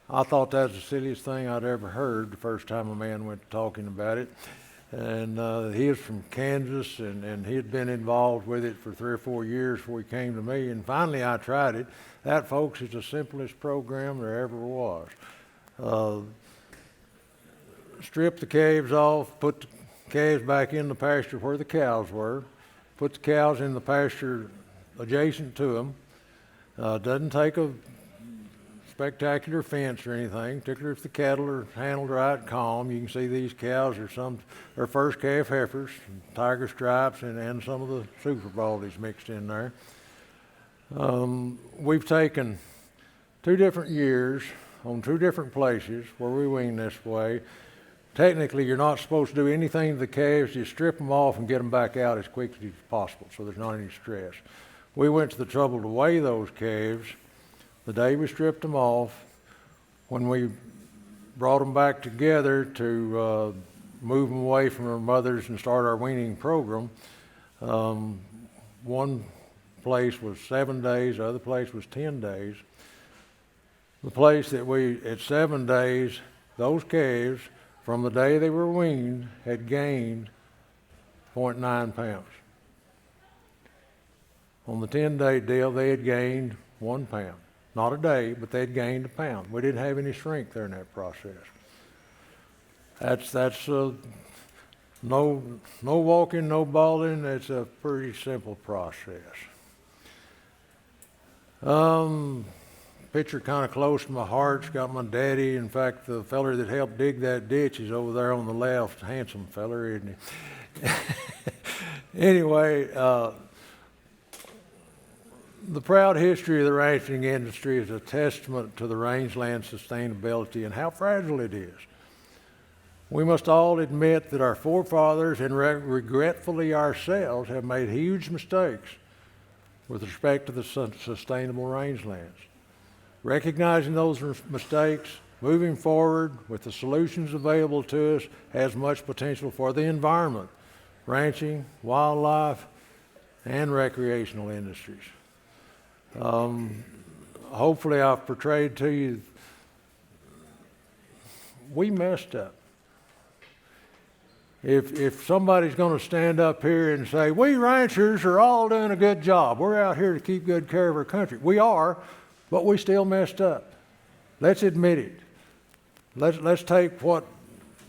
I thought that was the silliest thing I'd ever heard the first time a man went talking about it. And he was from Kansas, and he had been involved with it for 3 or 4 years before he came to me. And finally I tried it. That, folks, is the simplest program there ever was. Strip the calves off, put the calves back in the pasture where the cows were, put the cows in the pasture adjacent to them. Doesn't take a spectacular fence or anything, particularly if the cattle are handled right, calm. You can see these cows are first calf heifers, tiger stripes, and some of the super baldies mixed in there. We've taken 2 different years on 2 different places where we wean this way. Technically, you're not supposed to do anything to the calves. You strip them off and get them back out as quickly as possible so there's not any stress. We went to the trouble to weigh those calves the day we stripped them off. When we brought them back together to move them away from their mothers and start our weaning program, one place was 7 days, the other place was 10 days. The place that at 7 days, those calves, from the day they were weaned, had gained 0.9 pounds. On the 10-day deal, they had gained 1 pound. Not a day, but they'd gained 1 pound. We didn't have any shrink there in that process. That's no walking, no balding. It's a pretty simple process. Picture kind of close to my heart. It's got my daddy. In fact, the feller that helped dig that ditch is over there on the left. Handsome feller, isn't he? Anyway, the proud history of the ranching industry is a testament to the rangeland sustainability and how fragile it is. We must all admit that our forefathers and regretfully ourselves have made huge mistakes with respect to the sustainable rangelands. Recognizing those mistakes, moving forward with the solutions available to us has much potential for the environment, ranching, wildlife, and recreational industries. Hopefully I've portrayed to you, we messed up. If somebody's going to stand up here and say, we ranchers are all doing a good job, we're out here to keep good care of our country. We are, but we still messed up. Let's admit it. Let's take what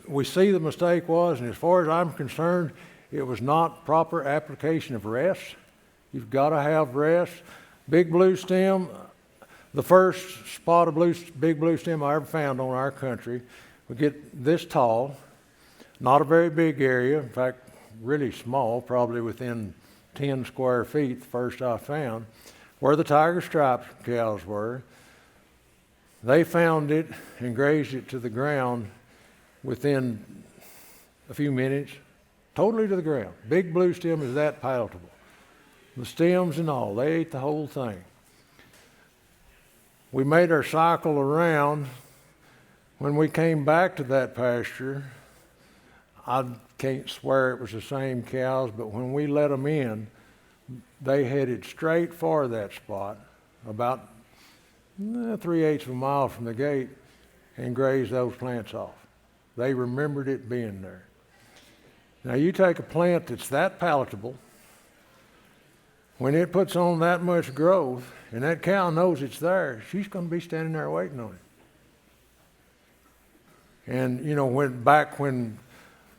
we see the mistake was, and as far as I'm concerned, it was not proper application of rest. You've got to have rest. Big blue stem, the first spot of big blue stem I ever found on our country, we get this tall, not a very big area, in fact, really small, probably within 10 square feet, the first I found, where the tiger stripes cows were. They found it and grazed it to the ground within a few minutes, totally to the ground. Big blue stem is that palatable. The stems and all, they ate the whole thing. We made our cycle around. When we came back to that pasture, I can't swear it was the same cows, but when we let them in, they headed straight for that spot, about 3/8 of a mile from the gate, and grazed those plants off. They remembered it being there. Now you take a plant that's that palatable, when it puts on that much growth, and that cow knows it's there, she's going to be standing there waiting on it. And you know, when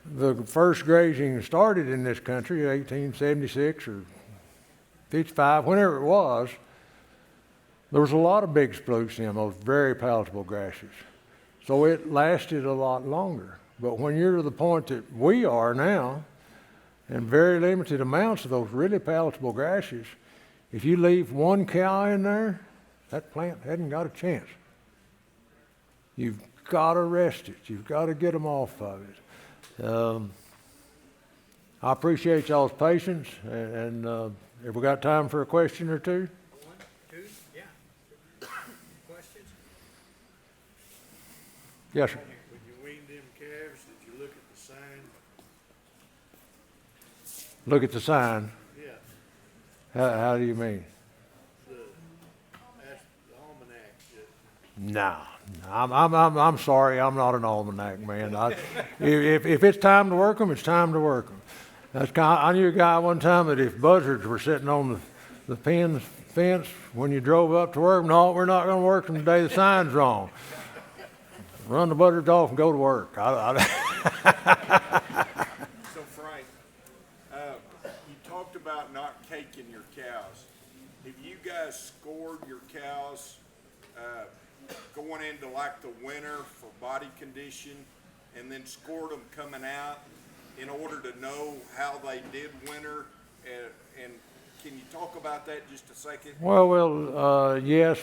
the first grazing started in this country, 1876 or 55, whenever it was, there was a lot of big blue stem, those very palatable grasses. So it lasted a lot longer. But when you're to the point that we are now, and very limited amounts of those really palatable grasses, if you leave one cow in there, that plant hasn't got a chance. You've got to rest it. You've got to get them off of it. I appreciate y'all's patience, and have we got time for a question or two? One, two, yeah. Question? Yes, sir. When you weaned them calves, did you look at the sign? Look at the sign. Yeah, How do you mean? that's the almanac. No, I'm sorry, I'm not an almanac man. If it's time to work them, it's time to work them. I knew a guy one time that if buzzards were sitting on the fence when you drove up to work, no, we're not going to work them today, the sign's wrong. Run the buzzards off and go to work. So Frank, you talked about not caking your cows. Have you guys scored your cows going into like the winter for body condition and then scored them coming out in order to know how they did winter? And can you talk about that just a second? Well, yes,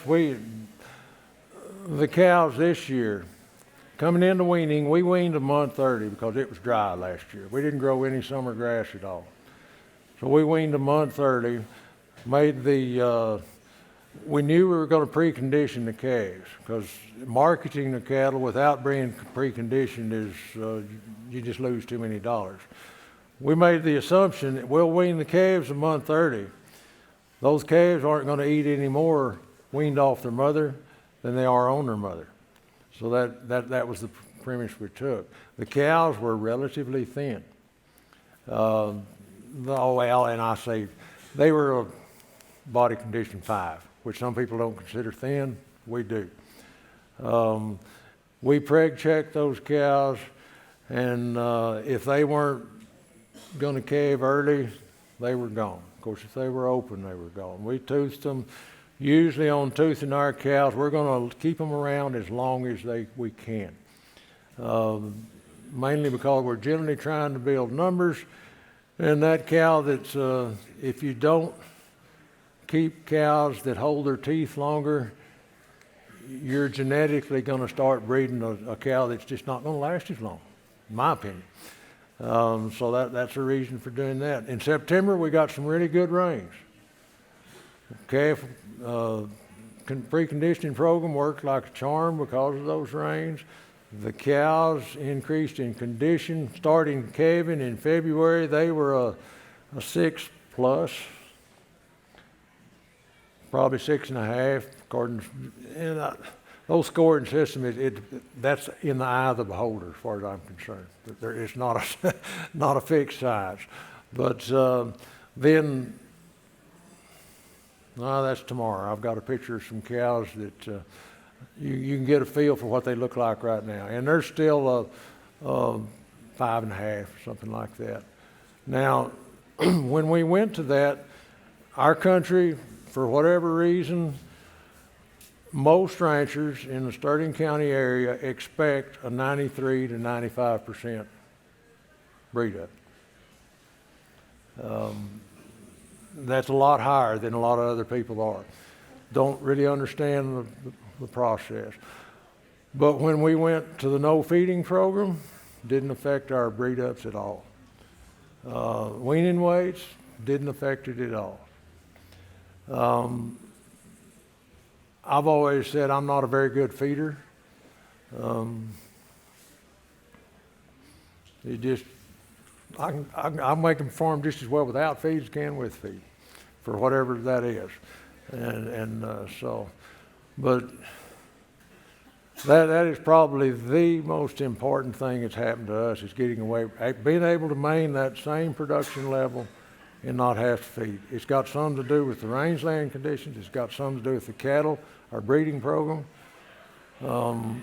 the cows this year, coming into weaning, we weaned them month 30 because it was dry last year. We didn't grow any summer grass at all. So we weaned them month 30, we knew we were going to precondition the calves because marketing the cattle without being preconditioned is, you just lose too many dollars. We made the assumption that we'll wean the calves in month 30. Those calves aren't going to eat any more weaned off their mother than they are on their mother. So that was the premise we took. The cows were relatively thin. And I say they were a body condition 5, which some people don't consider thin. We do. We preg checked those cows, and if they weren't going to calve early, they were gone. Of course, if they were open, they were gone. We toothed them. Usually on toothing our cows, we're going to keep them around as long as we can. Mainly because we're generally trying to build numbers. And that cow that's, if you don't keep cows that hold their teeth longer, you're genetically going to start breeding a cow that's just not going to last as long, in my opinion. So that's a reason for doing that. In September, we got some really good rains. Calf preconditioning program worked like a charm because of those rains. The cows increased in condition. Starting calving in February, they were a 6 plus, probably 6.5, according to, and those scoring systems, that's in the eye of the beholder as far as I'm concerned. It's not not a fixed size. But then, no, that's tomorrow. I've got a picture of some cows that you can get a feel for what they look like right now. And they're still 5.5, something like that. Now, when we went to that, our country, for whatever reason, most ranchers in the Sterling County area expect a 93 to 95% breed up. That's a lot higher than a lot of other people are. Don't really understand the process. But when we went to the no feeding program, didn't affect our breed ups at all. Weaning weights didn't affect it at all. I've always said I'm not a very good feeder. I make them perform just as well without feed as can with feed, for whatever that is, but that is probably the most important thing that's happened to us is being able to maintain that same production level and not have to feed. It's got something to do with the rangeland conditions. It's got something to do with the cattle, our breeding program. During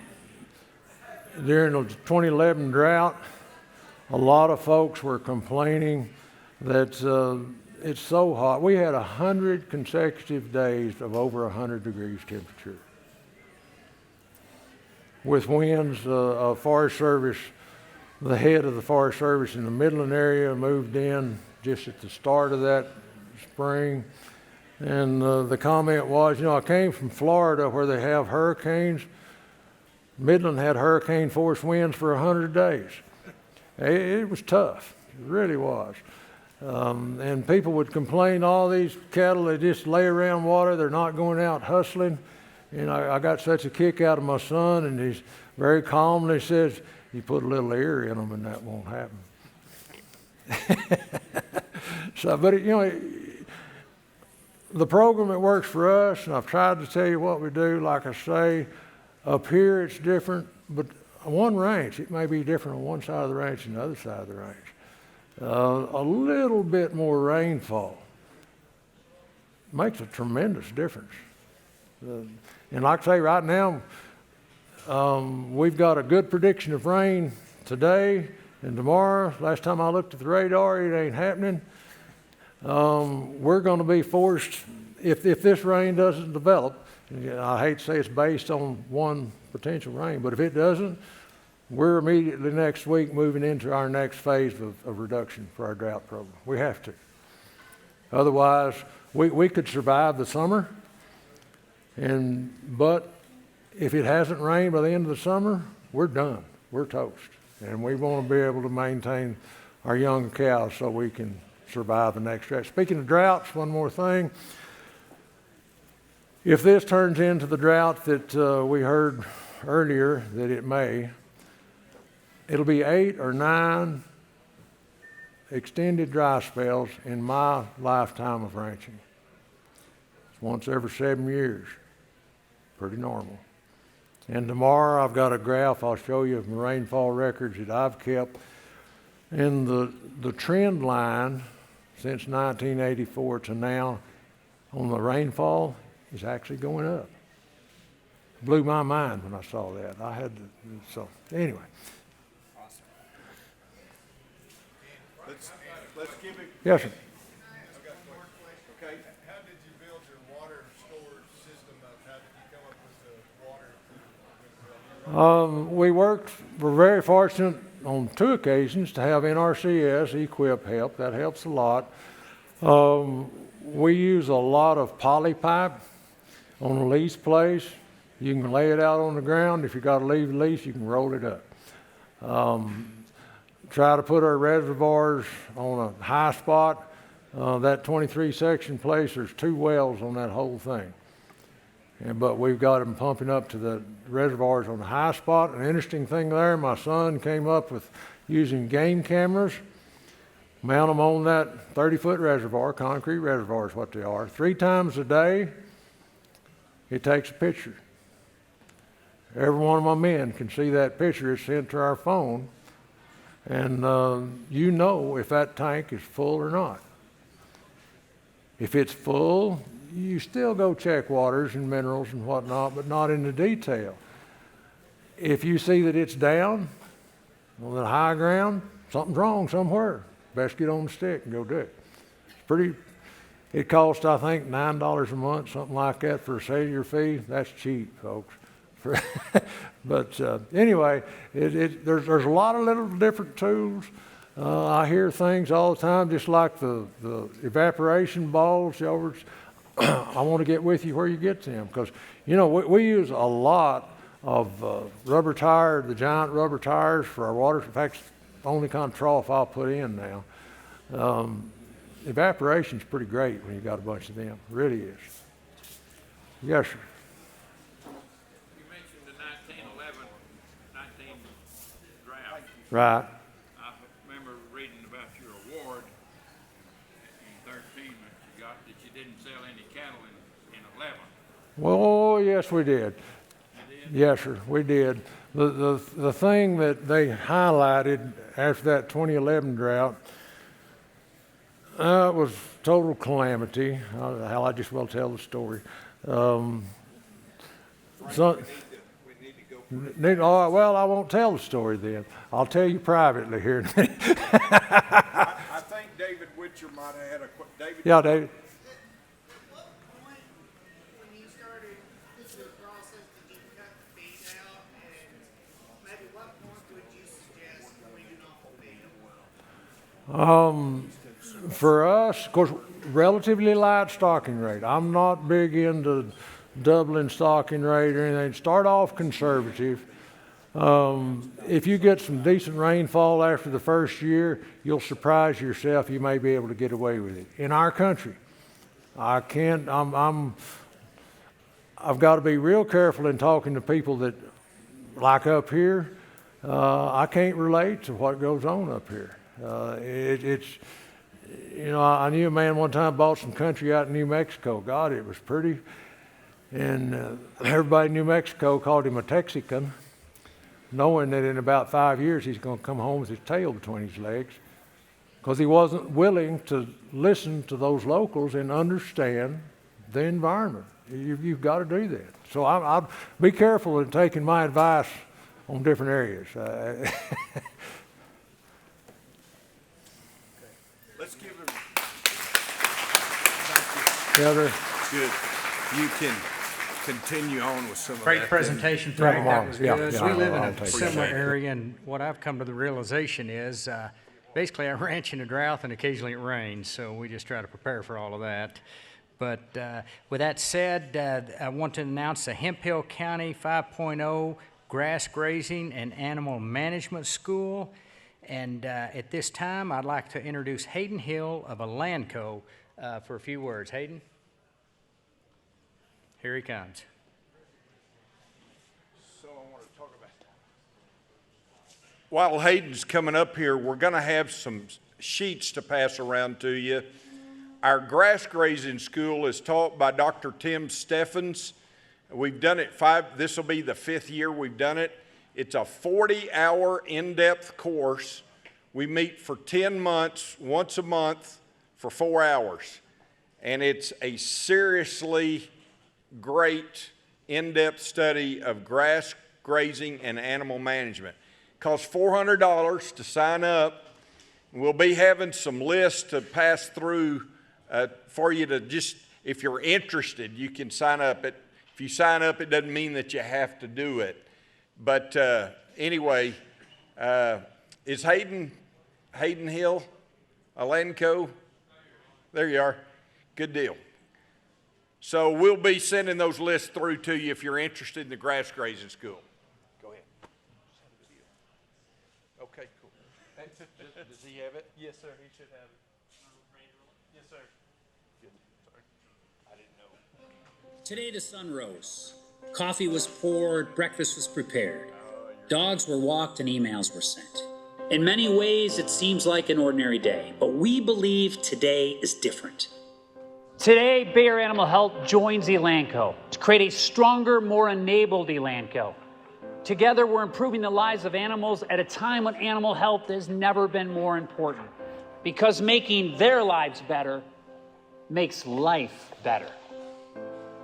the 2011 drought, a lot of folks were complaining that it's so hot. We had 100 consecutive days of over 100 degrees temperature. With winds, Forest Service, the head of the Forest Service in the Midland area moved in just at the start of that spring. And the comment was, I came from Florida where they have hurricanes. Midland had hurricane force winds for 100 days. It was tough, it really was. And people would complain, all these cattle, they just lay around water, they're not going out hustling. And I got such a kick out of my son and very calmly says, you put a little air in them and that won't happen. So, but you know, the program that works for us, and I've tried to tell you what we do, like I say, up here it's different, but on one ranch, it may be different on one side of the ranch than the other side of the ranch. A little bit more rainfall makes a tremendous difference. And like I say, right now, we've got a good prediction of rain today and tomorrow. Last time I looked at the radar, it ain't happening. We're going to be forced, if this rain doesn't develop, and I hate to say it's based on one potential rain, but if it doesn't, we're immediately next week moving into our next phase of reduction for our drought program. We have to. Otherwise, we could survive the summer, but if it hasn't rained by the end of the summer, we're done. We're toast. And we want to be able to maintain our young cows so we can survive the next drought. Speaking of droughts, one more thing. If this turns into the drought that we heard earlier that it may, it'll be 8 or 9 extended dry spells in my lifetime of ranching. It's once every 7 years. Pretty normal. And tomorrow I've got a graph I'll show you of the rainfall records that I've kept. And the trend line since 1984 to now on the rainfall is actually going up. Blew my mind when I saw that. So anyway. Let's give it. Yes, sir. Okay. How did you build your water storage system up? How did you come up with the water? We're very fortunate on 2 occasions to have NRCS equip help. That helps a lot. We use a lot of poly pipe on a lease place. You can lay it out on the ground. If you got to leave the lease, you can roll it up. Try to put our reservoirs on a high spot. That 23 section place, there's 2 wells on that whole thing. But we've got them pumping up to the reservoirs on the high spot. An interesting thing there, my son came up with using game cameras, mount them on that 30-foot reservoir, concrete reservoir is what they are. 3 times a day, it takes a picture. Every one of my men can see that picture. It's sent to our phone. And you know if that tank is full or not. If it's full, you still go check waters and minerals and whatnot, but not in the detail. If you see that it's down on the high ground, something's wrong somewhere. Best get on the stick and go do it. It costs, I think, $9 a month, something like that, for a cellular fee. That's cheap, folks. But anyway, there's a lot of little different tools. I hear things all the time, just like the evaporation balls. I want to get with you where you get them, because you know we use a lot of rubber tire, the giant rubber tires for our water. In fact, it's the only kind of trough I'll put in now. Evaporation's pretty great when you got a bunch of them. It really is. Yes, sir. You mentioned the 1911, 19 drought. Right. I remember reading about your award in 13 that you got, that you didn't sell any cattle in 11. Well, yes, we did. You did? Yes, sir, we did. The thing that they highlighted after that 2011 drought, it was total calamity. Hell, I just will tell the story. We need to go. Well, I won't tell the story then. I'll tell you privately here. I think David Witcher might have had a David. Yeah, David. At what point, when you started this process, did you cut the feed out? And maybe what point would you suggest cleaning off the feed? For us, of course, relatively light stocking rate. I'm not big into doubling stocking rate or anything. Start off conservative. If you get some decent rainfall after the first year, you'll surprise yourself. You may be able to get away with it. In our country, I've got to be real careful in talking to people that like up here, I can't relate to what goes on up here. I knew a man one time bought some country out in New Mexico. God, it was pretty. And everybody in New Mexico called him a Texican, knowing that in about 5 years he's going to come home with his tail between his legs, because he wasn't willing to listen to those locals and understand the environment. You've got to do that. So I'll be careful in taking my advice on different areas. Let's give them. Heather. Good. You can continue on with some of that. Great presentation, Frank. That was Yeah, good. yeah, We live in I'll a take it. similar area, and what I've come to the realization is, basically, I ranch in a drought, and occasionally it rains, so we just try to prepare for all of that. But with that said, I want to announce the Hemphill County 5.0 Grass Grazing and Animal Management School. And at this time, I'd like to introduce Hayden Hill of Elanco for a few words. Hayden? Here he comes. So I want to talk about that. While Hayden's coming up here, we're going to have some sheets to pass around to you. Our grass grazing school is taught by Dr. Tim Steffens. We've done it this will be the 5th year we've done it. It's a 40-hour in-depth course. We meet for 10 months, once a month, for 4 hours. And it's a seriously great in-depth study of grass grazing and animal management. It costs $400 to sign up. We'll be having some lists to pass through for you to just, if you're interested, you can sign up. If you sign up, it doesn't mean that you have to do it. But anyway, is Hayden Hill, Elanco? There you are. Good deal. So we'll be sending those lists through to you if you're interested in the grass grazing school. Go ahead. Okay, cool. Does he have it? Yes, sir. He should have it. Yes, sir. Good. Sorry. I didn't know. Today the sun rose. Coffee was poured, breakfast was prepared. Dogs were walked and emails were sent. In many ways, it seems like an ordinary day, but we believe today is different. Today, Bayer Animal Health joins Elanco to create a stronger, more enabled Elanco. Together, we're improving the lives of animals at a time when animal health has never been more important, because making their lives better makes life better.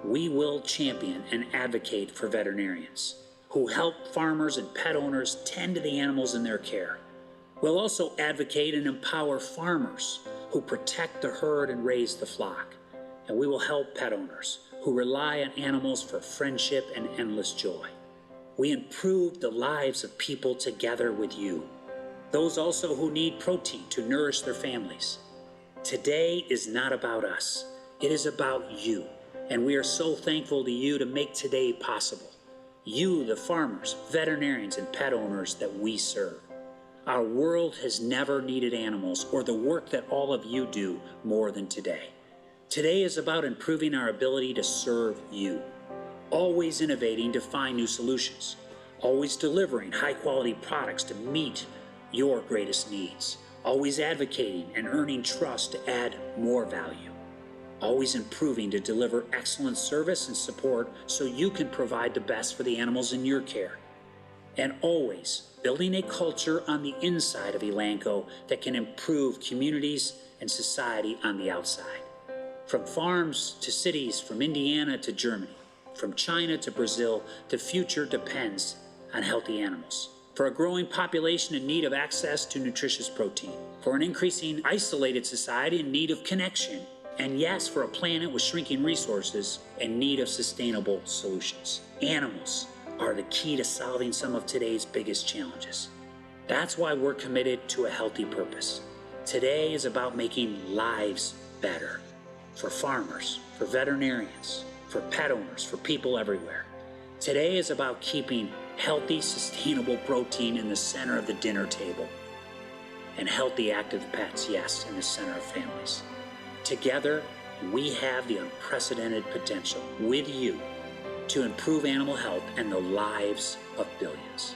We will champion and advocate for veterinarians who help farmers and pet owners tend to the animals in their care. We'll also advocate and empower farmers who protect the herd and raise the flock. And we will help pet owners who rely on animals for friendship and endless joy. We improve the lives of people together with you, those also who need protein to nourish their families. Today is not about us. It is about you. And we are so thankful to you to make today possible. You, the farmers, veterinarians, and pet owners that we serve. Our world has never needed animals or the work that all of you do more than today. Today is about improving our ability to serve you. Always innovating to find new solutions. Always delivering high-quality products to meet your greatest needs. Always advocating and earning trust to add more value. Always improving to deliver excellent service and support so you can provide the best for the animals in your care. And always building a culture on the inside of Elanco that can improve communities and society on the outside. From farms to cities, from Indiana to Germany, from China to Brazil, the future depends on healthy animals. For a growing population in need of access to nutritious protein. For an increasing isolated society in need of connection. And yes, for a planet with shrinking resources in need of sustainable solutions. Animals are the key to solving some of today's biggest challenges. That's why we're committed to a healthy purpose. Today is about making lives better. For farmers, for veterinarians, for pet owners, for people everywhere. Today is about keeping healthy, sustainable protein in the center of the dinner table. And healthy, active pets, yes, in the center of families. Together, we have the unprecedented potential with you to improve animal health and the lives of billions.